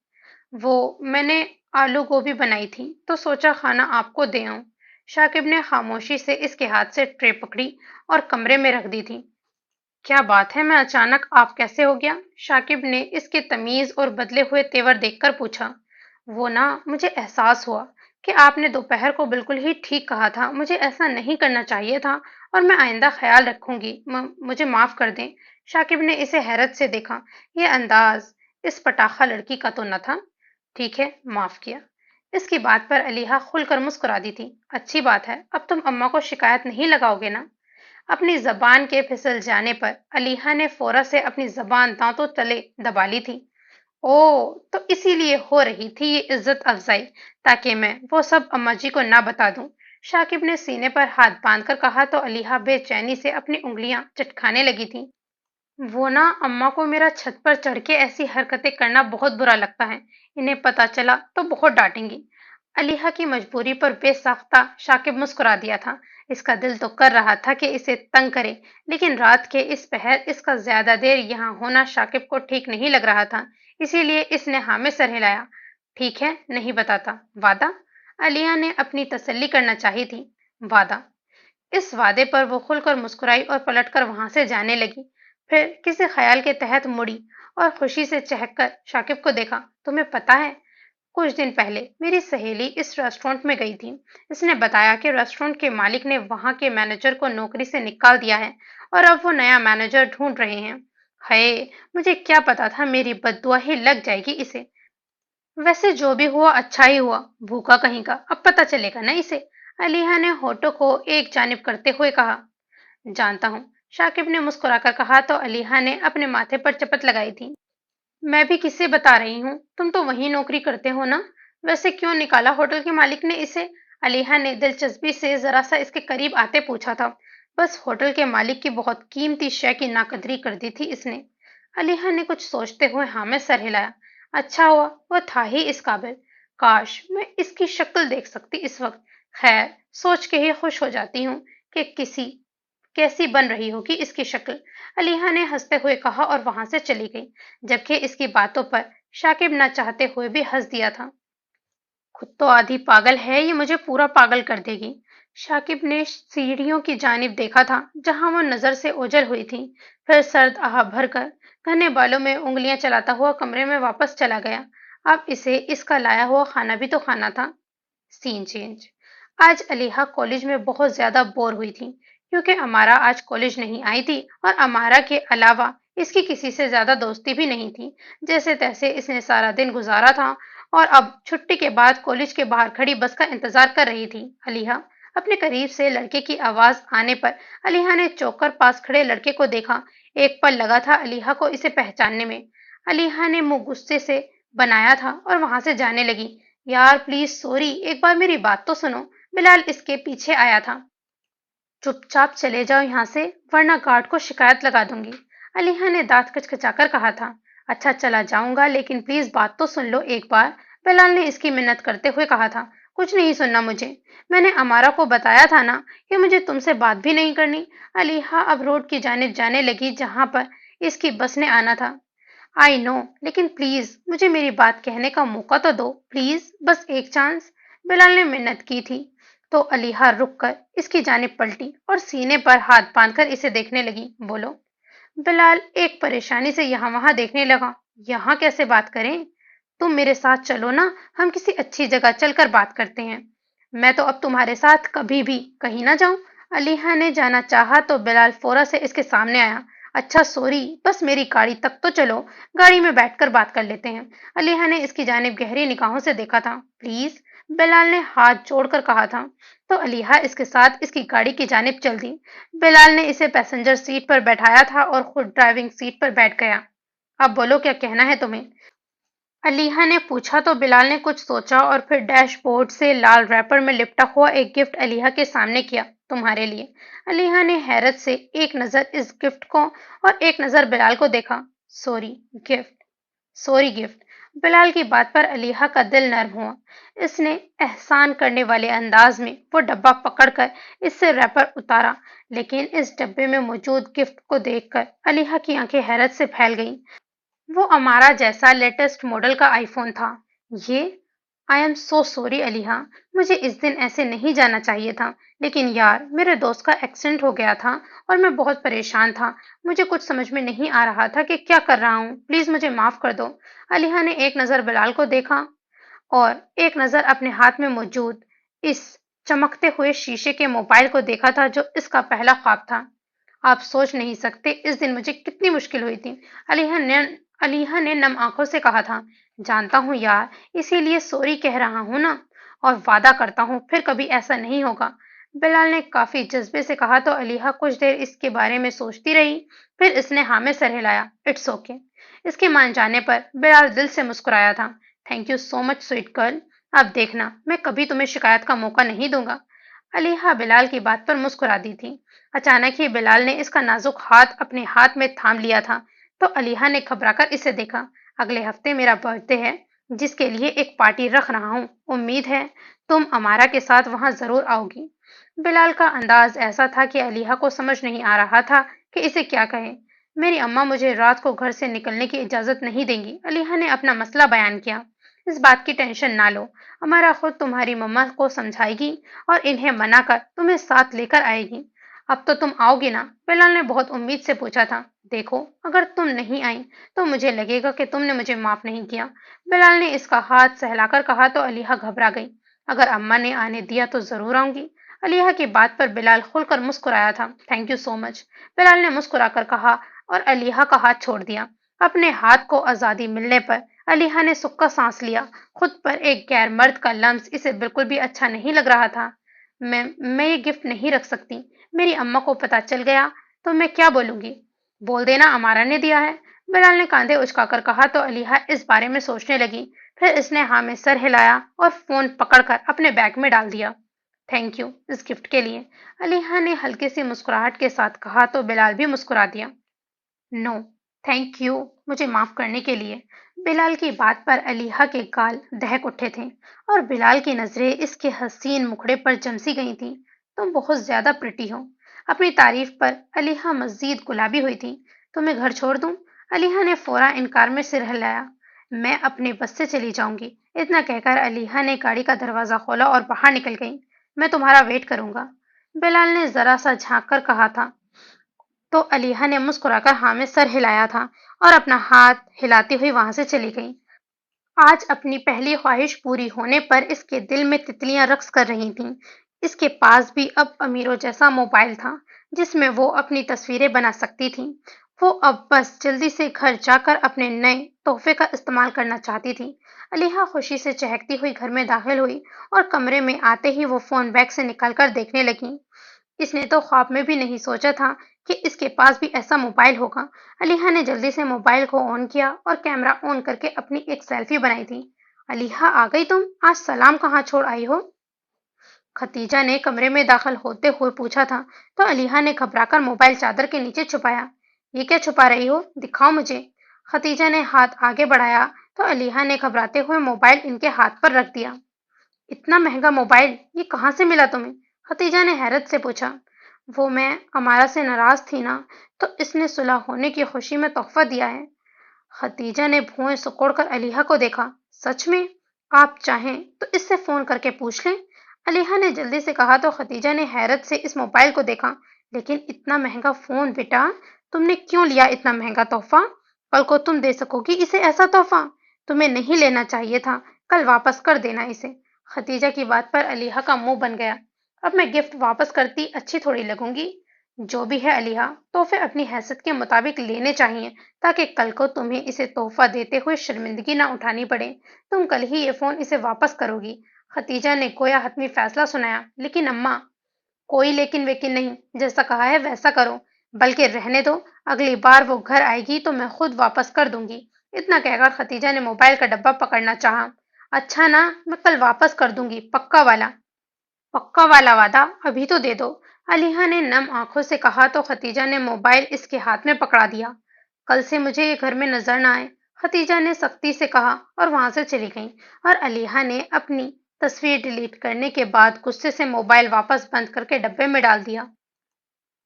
वो, मैंने आलू गोभी बनाई थी तो सोचा खाना आपको दे आऊं। शाकिब ने खामोशी से इसके हाथ से ट्रे पकड़ी और कमरे में रख दी थी। क्या बात है, मैं अचानक आप कैसे हो गया? शाकिब ने इसके तमीज और बदले हुए तेवर देखकर पूछा। वो ना, मुझे एहसास हुआ कि आपने दोपहर को बिल्कुल ही ठीक कहा था। मुझे ऐसा नहीं करना चाहिए था, और मैं आइंदा ख्याल रखूंगी। मुझे माफ कर दें। शाकिब ने इसे हैरत से देखा। ये अंदाज इस पटाखा लड़की का तो न था। ठीक है, माफ किया। इसकी बात पर अलीहा खुलकर मुस्कुरा दी थी। अच्छी बात है, अब तुम अम्मा को शिकायत नहीं लगाओगे ना? अपनी जबान के फिसल जाने पर अलीहा ने फौरा से अपनी जबान दांतों तले दबा ली थी। ओ, तो इसीलिए हो रही थी ये इज्जत अफजाई, ताकि मैं वो सब अम्मा जी को ना बता दूं। शाकिब ने सीने पर हाथ बांधकर कहा, तो अलीहा बेचैनी से अपनी उंगलियां चटखाने लगी थी। वो ना, अम्मा को मेरा छत पर चढ़ के ऐसी हरकतें करना बहुत बुरा लगता है। इन्हें पता चला तो बहुत डांटेंगी। अलीहा की मजबूरी पर बेसाख्ता शाकिब मुस्कुरा दिया था। इसका दिल तो कर रहा था कि इसे तंग करे, लेकिन रात के इस पहर इसका ज्यादा देर यहाँ होना शाकिब को ठीक नहीं लग रहा था। इसीलिए इसने हाँ में सर हिलाया। ठीक है, नहीं बताता। वादा? अलिया ने अपनी तसल्ली करना चाही थी। वादा। इस वादे पर वो खुलकर मुस्कुराई और पलटकर वहां से जाने लगी। फिर किसी ख्याल के तहत मुड़ी और खुशी से चहककर शाकिब को देखा। तुम्हें पता है, कुछ दिन पहले मेरी सहेली इस रेस्टोरेंट में गई थी। इसने बताया कि रेस्टोरेंट के मालिक ने वहां के मैनेजर को नौकरी से निकाल दिया है, और अब वो नया मैनेजर ढूंढ रहे हैं। हाय, मुझे क्या पता था मेरी बददुआ ही लग जाएगी इसे। वैसे जो भी हुआ अच्छा ही हुआ, भूखा कहीं का, अब पता चलेगा ना इसे। अलीहा ने होठों को एक जानिब करते हुए कहा। जानता हूँ, शाकिब ने मुस्कुराकर कहा तो अलीहा ने अपने माथे पर चपत लगाई थी। मैं भी किससे बता रही हूँ, तुम तो वहीं नौकरी करते हो ना। वैसे क्यों निकाला होटल के मालिक ने इसे? अलीहा ने दिलचस्पी से जरा सा इसके करीब आते पूछा था। बस होटल के मालिक की बहुत कीमती शय की नाकदरी कर दी थी इसने। अलीहा ने कुछ सोचते हुए हाँ में सर हिलाया। अच्छा हुआ, वह था ही इस काबिल। काश मैं इसकी शक्ल देख सकती इस वक्त। खैर, सोच के ही खुश हो जाती हूँ कि किसी कैसी बन रही होगी इसकी शक्ल। अलीहा ने हंसते हुए कहा और वहां से चली गई, जबकि इसकी बातों पर शाकिब न चाहते हुए भी हंस दिया था। खुद तो आधी पागल है, ये मुझे पूरा पागल कर देगी। शाकिब ने सीढ़ियों की जानिब देखा था जहां वो नजर से ओझल हुई थी। फिर सर्द आह भरकर घने बालों में उंगलियां चलाता हुआ कमरे में वापस चला गया। अब इसे इसका लाया हुआ खाना भी तो खाना था। Scene change. आज अलीहा कॉलेज में बहुत ज्यादा बोर हुई थी, क्योंकि अमारा आज कॉलेज नहीं आई थी और अमारा के अलावा इसकी किसी से ज्यादा दोस्ती भी नहीं थी। जैसे तैसे इसने सारा दिन गुजारा था और अब छुट्टी के बाद कॉलेज के बाहर खड़ी बस का इंतजार कर रही थी। अलीहा अपने करीब से लड़के की आवाज आने पर अलीहा ने चौंक कर पास खड़े लड़के को देखा। एक पल लगा था अलीहा को इसे पहचानने में। अलीहा ने मुंह गुस्से से बनाया था और वहां से जाने लगी। यार प्लीज सॉरी, एक बार मेरी बात तो सुनो। बिलाल इसके पीछे आया था। चुपचाप चले जाओ यहाँ से, वरना गार्ड को शिकायत लगा दूंगी। अलीहा ने दांत कचकचाकर कहा था। अच्छा चला जाऊंगा, लेकिन प्लीज बात तो सुन लो एक बार। बिलाल ने इसकी मिन्नत करते हुए कहा था। कुछ नहीं सुनना मुझे। मैंने अमारा को बताया था ना कि मुझे तुमसे बात भी नहीं करनी। अलीहा अब रोड की जानिब जाने लगी जहां पर इसकी बस ने आना था। आई नो, लेकिन प्लीज मुझे मेरी बात कहने का मौका तो दो, प्लीज बस एक चांस। बिलाल ने मिन्नत की थी। तो अलीहा रुक कर इसकी जानिब पलटी और सीने पर हाथ बांधकर इसे देखने लगी। बोलो। बिलाल एक परेशानी से यहाँ वहां देखने लगा। यहाँ कैसे बात करें? तुम मेरे साथ चलो ना, हम किसी अच्छी जगह चलकर बात करते हैं। मैं तो अब तुम्हारे साथ कभी भी कहीं ना जाऊं। अलीहा ने जाना चाहा तो बिलाल फौरन से इसके सामने आया। अच्छा सॉरी, बस मेरी गाड़ी तक तो चलो, गाड़ी में बैठकर बात कर लेते हैं। अलीहा ने इसकी जानिब गहरी निगाहों से देखा था। प्लीज, बिलाल ने हाथ जोड़कर कहा था। तो अलीहा इसके साथ इसकी गाड़ी की जानिब चल दी। बिलाल ने इसे पैसेंजर सीट पर बैठाया था और खुद ड्राइविंग सीट पर बैठ गया। अब बोलो क्या कहना है तुम्हें? अलीहा ने पूछा तो बिलाल ने कुछ सोचा और फिर डैशबोर्ड से लाल रैपर में लिपटा हुआ एक गिफ्ट अलीहा के सामने किया। तुम्हारे लिए। अलीहा ने हैरत से एक नजर इस गिफ्ट को और एक नजर बिलाल को देखा। Sorry gift. Sorry gift. Bilal की बात पर अलीहा का दिल नर्म हुआ। इसने एहसान करने वाले अंदाज में वो डब्बा पकड़कर इससे रैपर उतारा, लेकिन इस डब्बे में मौजूद गिफ्ट को देखकर अलीहा की आंखें हैरत से फैल गईं। वो हमारा जैसा लेटेस्ट मॉडल का आईफोन था। ये। आई एम सो सॉरी अलीहा, मुझे इस दिन ऐसे नहीं जाना चाहिए था। लेकिन यार मेरे दोस्त का एक्सीडेंट हो गया था और मैं बहुत परेशान था। मुझे कुछ समझ में नहीं आ रहा था कि क्या कर रहा हूँ। प्लीज मुझे माफ कर दो। अलीहा ने एक नजर बिलाल को देखा और एक नजर अपने हाथ में मौजूद इस चमकते हुए शीशे के मोबाइल को देखा था जो इसका पहला ख्वाब था। आप सोच नहीं सकते इस दिन मुझे कितनी मुश्किल हुई थी। अलीहा ने अलीहा ने नम आंखों से कहा था। जानता हूँ यार, इसीलिए सॉरी कह रहा हूँ ना, और वादा करता हूँ फिर कभी ऐसा नहीं होगा। बिलाल ने काफी जज्बे से कहा तो अलीहा कुछ देर इसके बारे में सोचती रही। फिर इसने हाँ में सर हिलाया। It's okay. इसके मान जाने पर बिलाल दिल से मुस्कुराया था। Thank you so much sweet girl. अब देखना मैं कभी तुम्हें शिकायत का मौका नहीं दूंगा। अलीहा बिलाल की बात पर मुस्कुरा दी थी। अचानक ही बिलाल ने इसका नाजुक हाथ अपने हाथ में थाम लिया था। तो अलीहा ने घबराकर इसे देखा। अगले हफ्ते मेरा बर्थडे है, जिसके लिए एक पार्टी रख रहा हूँ। उम्मीद है तुम अमारा के साथ वहां जरूर आओगी। बिलाल का अंदाज ऐसा था कि अलीहा को समझ नहीं आ रहा था कि इसे क्या कहे। मेरी अम्मा मुझे रात को घर से निकलने की इजाजत नहीं देंगी। अलीहा ने अपना मसला बयान किया। इस बात की टेंशन ना लो, हमारा खुद तुम्हारी मम्मा को समझाएगी और इन्हें मनाकर तुम्हें साथ लेकर आएगी। अब तो तुम आओगी ना? बिलाल ने बहुत उम्मीद से पूछा था। देखो, अगर तुम नहीं आई तो मुझे लगेगा कि तुमने मुझे माफ नहीं किया। बिलाल ने इसका हाथ सहलाकर कहा तो अलीहा घबरा गई। अगर अम्मा ने आने दिया तो जरूर आऊंगी। अलीहा की बात पर बिलाल खुलकर मुस्कुराया था। Thank you so much. Bilal ने मुस्कुराकर कहा और अलीहा का हाथ छोड़ दिया। अपने हाथ को आजादी मिलने पर अलीहा ने सुक्का सांस लिया। खुद पर एक गैर मर्द का लम्स इसे बिल्कुल भी अच्छा नहीं लग रहा था। मैं ये गिफ्ट नहीं रख सकती। मेरी अम्मा को पता चल गया तो मैं क्या बोलूंगी? बोल देना अमारा ने दिया है। बिलाल ने कांधे उचकाकर कहा तो अलीहा इस बारे में सोचने लगी। फिर इसने हाँ में सर हिलाया और फोन पकड़कर अपने बैग में डाल दिया। थैंक यू इस गिफ्ट के लिए, अलीहा ने हल्की सी मुस्कुराहट के साथ कहा तो बिलाल भी मुस्कुरा दिया। नो थैंक यू, मुझे माफ करने के लिए। बिलाल की बात पर अलीहा के गाल दहक उठे थे और बिलाल की नजरें इसके हसीन मुखड़े पर जमसी गई थी। तुम बहुत ज्यादा प्रिटी हो। अपनी तारीफ पर अलीहा मजीद गुलाबी हुई थी। तुम्हें घर छोड़ दूं? अलीहा ने फौरा इनकार में सिर हिलाया। मैं अपने बस से चली जाऊंगी। इतना कहकर अलीहा ने गाड़ी का दरवाजा खोला और बाहर निकल गई। मैं तुम्हारा वेट करूंगा, बिलाल ने जरा सा झांक कर कहा था। तो अलीहा ने मुस्कुराकर हाँ में सर हिलाया था और अपना हाथ हिलाती हुई वहां से चली गई। आज अपनी पहली ख्वाहिश पूरी होने पर इसके दिल में तितलियां रक्स कर रही थीं। इसके पास भी अब अमीरों जैसा मोबाइल था जिसमें वो अपनी तस्वीरें बना सकती थी। वो अब बस जल्दी से घर जाकर अपने नए तोहफे का इस्तेमाल करना चाहती थी। अलीहा खुशी से चहकती हुई घर में दाखिल हुई और कमरे में आते ही वो फोन बैग से निकालकर देखने लगी। इसने तो ख्वाब में भी नहीं सोचा था कि इसके पास भी ऐसा मोबाइल होगा। अलीहा ने जल्दी से मोबाइल को ऑन किया और कैमरा ऑन करके अपनी एक सेल्फी बनाई थी। अलीहा आ गई तुम? आज सलाम कहाँ छोड़ आई हो? खतीजा ने कमरे में दाखिल होते हुए पूछा था तो अलीहा ने घबराकर मोबाइल चादर के नीचे छुपाया। ये क्या छुपा रही हो? दिखाओ मुझे। खतीजा ने हाथ आगे बढ़ाया तो अलीहा ने घबराते हुए मोबाइल इनके हाथ पर रख दिया। इतना महंगा मोबाइल ये कहाँ से मिला तुम्हें? खतीजा ने हैरत से पूछा। वो मैं अमारा से नाराज थी ना, तो इसने सुलह होने की खुशी में तोहफा दिया है। खतीजा ने भुएं सिकोड़कर अलीहा को देखा। सच में? आप चाहें तो इससे फोन करके पूछ लें, अलीहा ने जल्दी से कहा तो खतीजा ने हैरत से इस मोबाइल को देखा। लेकिन इतना महंगा फोन बेटा, तुमने क्यों लिया इतना महंगा तोहफा? कल को तुम दे सकोगी इसे ऐसा तोहफा? तुम्हें नहीं लेना चाहिए था, कल वापस कर देना इसे। खतीजा की बात पर अलीहा का मुंह बन गया। अब मैं गिफ्ट वापस करती अच्छी थोड़ी लगूंगी। जो भी है अलीहा, तोहफे अपनी हैसियत के मुताबिक लेने चाहिए ताकि कल को तुम्हें इसे तोहफा देते हुए शर्मिंदगी ना उठानी पड़े। तुम कल ही ये फोन इसे वापस करोगी। खतीजा ने गोया हतमी फैसला सुनाया। लेकिन अम्मा, कोई लेकिन वेकिन नहीं, जैसा कहा है वैसा करो। बल्कि रहने दो, अगली बार वो घर आएगी तो मैं खुद वापस कर दूंगी। इतना कहकर खतीजा ने मोबाइल का डब्बा पकड़ना चाहा। अच्छा ना, मैं कल वापस कर दूंगी, पक्का वाला। पक्का वाला वादा अभी तो दे दो, अलीहा ने नम आंखों से कहा तो खतीजा ने मोबाइल इसके हाथ में पकड़ा दिया। कल से मुझे ये घर में नजर ना आए, खतीजा ने सख्ती से कहा और वहां से चली गई। और अलीहा ने अपनी तस्वीर डिलीट करने के बाद गुस्से से मोबाइल वापस बंद करके डब्बे में डाल दिया।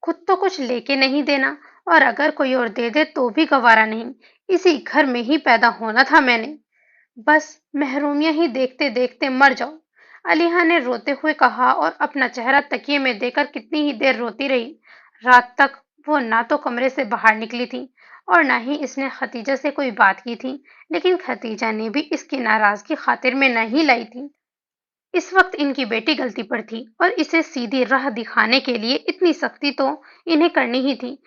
खुद तो कुछ लेके नहीं देना और अगर कोई और दे दे तो भी गवारा नहीं। इसी घर में ही पैदा होना था मैंने। बस महरूमियां ही देखते देखते मर जाओ, अलीहा ने रोते हुए कहा और अपना चेहरा तकिए में देकर कितनी ही देर रोती रही। रात तक वो ना तो कमरे से बाहर निकली थी और ना ही इसने खतीजा से कोई बात की थी। लेकिन खतीजा ने भी इसकी नाराजगी खातिर में नहीं लाई थी। इस वक्त इनकी बेटी गलती पर थी और इसे सीधी राह दिखाने के लिए इतनी सख्ती तो इन्हें करनी ही थी।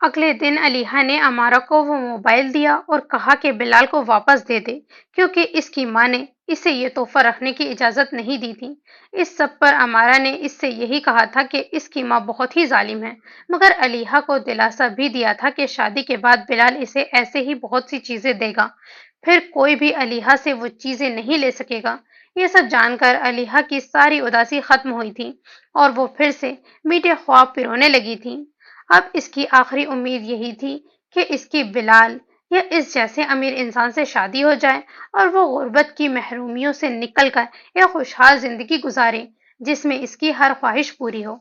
अगले दिन अलीहा ने अमारा को वो मोबाइल दिया और कहा कि बिलाल को वापस दे दे क्योंकि इसकी माँ ने इसे ये तोहफा रखने की इजाजत नहीं दी थी। इस सब पर अमारा ने इससे यही कहा था कि इसकी माँ बहुत ही जालिम है, मगर अलीहा को दिलासा भी दिया था कि शादी के बाद बिलाल इसे ऐसे ही बहुत सी चीजें देगा, फिर कोई भी अलीहा से वो चीजें नहीं ले सकेगा। ये सब जानकर अलीहा की सारी उदासी खत्म हुई थी और वो फिर से मीठे ख्वाब पिरोने लगी थी। अब इसकी आखिरी उम्मीद यही थी कि इसकी बिलाल या इस जैसे अमीर इंसान से शादी हो जाए और वो गुर्बत की महरूमियों से निकलकर एक खुशहाल जिंदगी गुजारे जिसमें इसकी हर ख्वाहिश पूरी हो।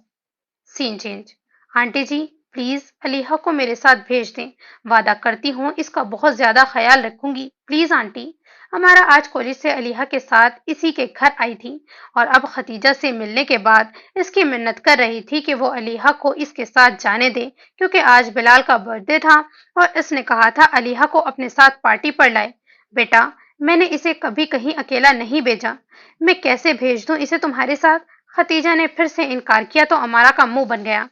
Scene change. Aunty ji, please Aliha को मेरे साथ भेज दें। वादा करती हूँ इसका बहुत ज्यादा ख्याल रखूंगी, प्लीज आंटी। हमारा आज कॉलेज से अलीहा के साथ इसी के घर आई थी और अब खतीजा से मिलने के बाद इसकी मिन्नत कर रही थी कि वो अलीहा को इसके साथ जाने दे क्योंकि आज बिलाल का बर्थडे था और इसने कहा था अलीहा को अपने साथ पार्टी पर लाए। बेटा, मैंने इसे कभी कहीं अकेला नहीं भेजा, मैं कैसे भेज दूं इसे तुम्हारे साथ? खतीजा ने फिर से इनकार किया तो अमारा का मुंह बन गया।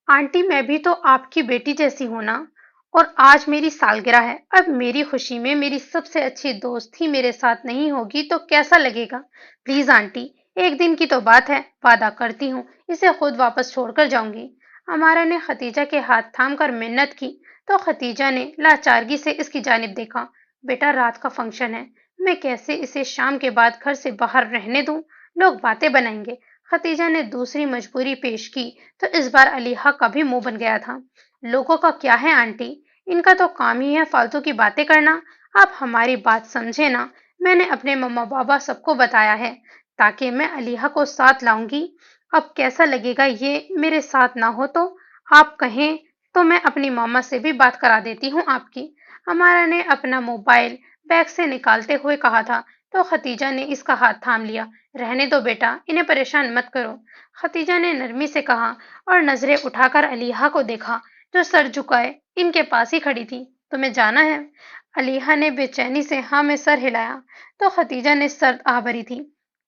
आंटी, मैं भी तो आपकी बेटी जैसी हूं ना। और आज मेरी सालगिरह है। अब मेरी खुशी में मेरी सबसे अच्छी दोस्त ही मेरे साथ नहीं होगी तो कैसा लगेगा? प्लीज आंटी, एक दिन की तो बात है, वादा करती हूँ इसे खुद वापस छोड़कर जाऊंगी। अमारा ने खतीजा के हाथ थाम कर मिन्नत की तो खतीजा ने लाचारगी से इसकी जानिब देखा। बेटा, रात का फंक्शन है, मैं कैसे इसे शाम के बाद घर से बाहर रहने दूं? लोग बातें बनाएंगे। खतीजा ने दूसरी मजबूरी पेश की तो इस बार अलीहा का भी मुंह बन गया था। लोगों का क्या है आंटी, इनका तो काम ही है फालतू की बातें करना। आप हमारी बात समझे ना। मैंने अपने मम्मा पापा सबको बताया है ताकि मैं अलीहा को साथ लाऊंगी। अब कैसा लगेगा ये मेरे साथ ना हो तो? आप कहें तो मैं अपनी मामा से भी बात करा देती हूँ आपकी। हमारा ने अपना मोबाइल बैग से निकालते हुए कहा था तो खतीजा ने इसका हाथ थाम लिया। रहने दो बेटा, इन्हें परेशान मत करो, खतीजा ने नरमी से कहा और नजरें उठाकर अलीहा को देखा जो सर झुकाए इनके पास ही खड़ी थी। तुम्हें जाना है? अलीहा ने बेचैनी से हाँ में सर हिलाया तो खतीजा ने सर्द आह भरी थी।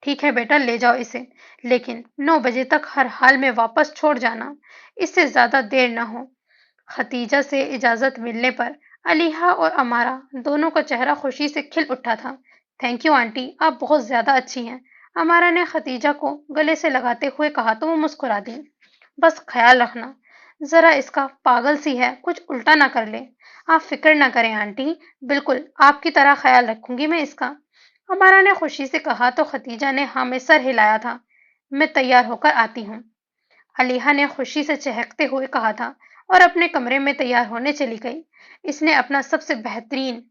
ठीक है बेटा, ले जाओ इसे, लेकिन 9 बजे तक हर हाल में वापस छोड़ जाना, इससे ज्यादा देर ना हो। खतीजा से इजाजत मिलने पर अलीहा और अमारा दोनों का चेहरा खुशी से खिल उठा था। थैंक यू आंटी, आप बहुत ज्यादा अच्छी हैं, अमारा ने खतीजा को गले से लगाते हुए कहा तो वो मुस्कुरा दी। बस ख्याल रखना, जरा इसका पागल सी है, कुछ उल्टा ना कर ले। आप फिक्र ना करें आंटी, बिल्कुल आपकी तरह ख्याल रखूंगी मैं इसका, हमारा ने खुशी से कहा तो खतीजा ने हाँ में सर हिलाया था। मैं तैयार होकर आती हूँ, अलीहा ने खुशी से चहकते हुए कहा था और अपने कमरे में तैयार होने चली गई। इसने अपना सबसे बेहतरीन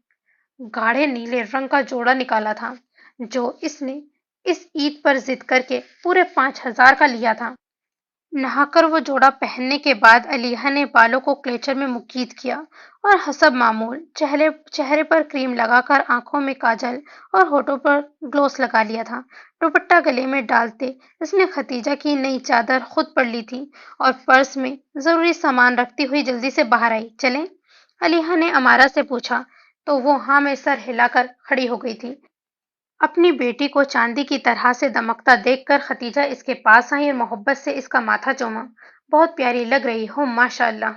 गाढ़े नीले रंग का जोड़ा निकाला था जो इसने इस ईद पर जिद करके पूरे 5,000 का लिया था। नहाकर वो जोड़ा पहनने के बाद अलीहा ने बालों को क्लेचर में मुकीद किया और हसब मामूल चेहरे चेहरे पर क्रीम लगाकर आंखों में काजल और होठों पर ग्लोस लगा लिया था। दुपट्टा गले में डालते इसने खतीजा की नई चादर खुद पढ़ ली थी और पर्स में जरूरी सामान रखती हुई जल्दी से बाहर आई। चलें? अलीहा ने अमारा से पूछा तो वो हाँ में सर हिलाकर खड़ी हो गई थी। अपनी बेटी को चांदी की तरह से दमकता देखकर खतीजा इसके पास आई और मोहब्बत से इसका माथा चूमा। बहुत प्यारी लग रही हो माशाअल्लाह,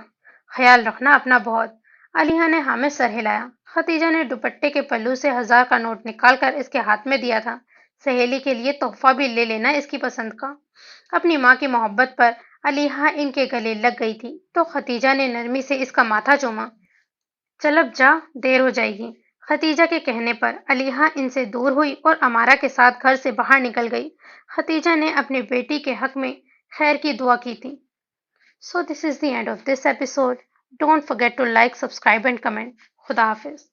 ख्याल रखना अपना बहुत। अलीहा ने हाँ में सर हिलाया। खतीजा ने दुपट्टे के पल्लू से 1,000 का नोट निकालकर इसके हाथ में दिया था। सहेली के लिए तोहफा भी ले लेना इसकी पसंद का। अपनी माँ की मोहब्बत पर अलीहा इनके गले लग गई थी तो खतीजा ने नरमी से इसका माथा चूमा। चल अब जा, देर हो जाएगी। खतीजा के कहने पर अलीहा इनसे दूर हुई और अमारा के साथ घर से बाहर निकल गई। खतीजा ने अपनी बेटी के हक में खैर की दुआ की थी। So this is the end of this episode. Don't forget to like, subscribe and comment. खुदा हाफिज।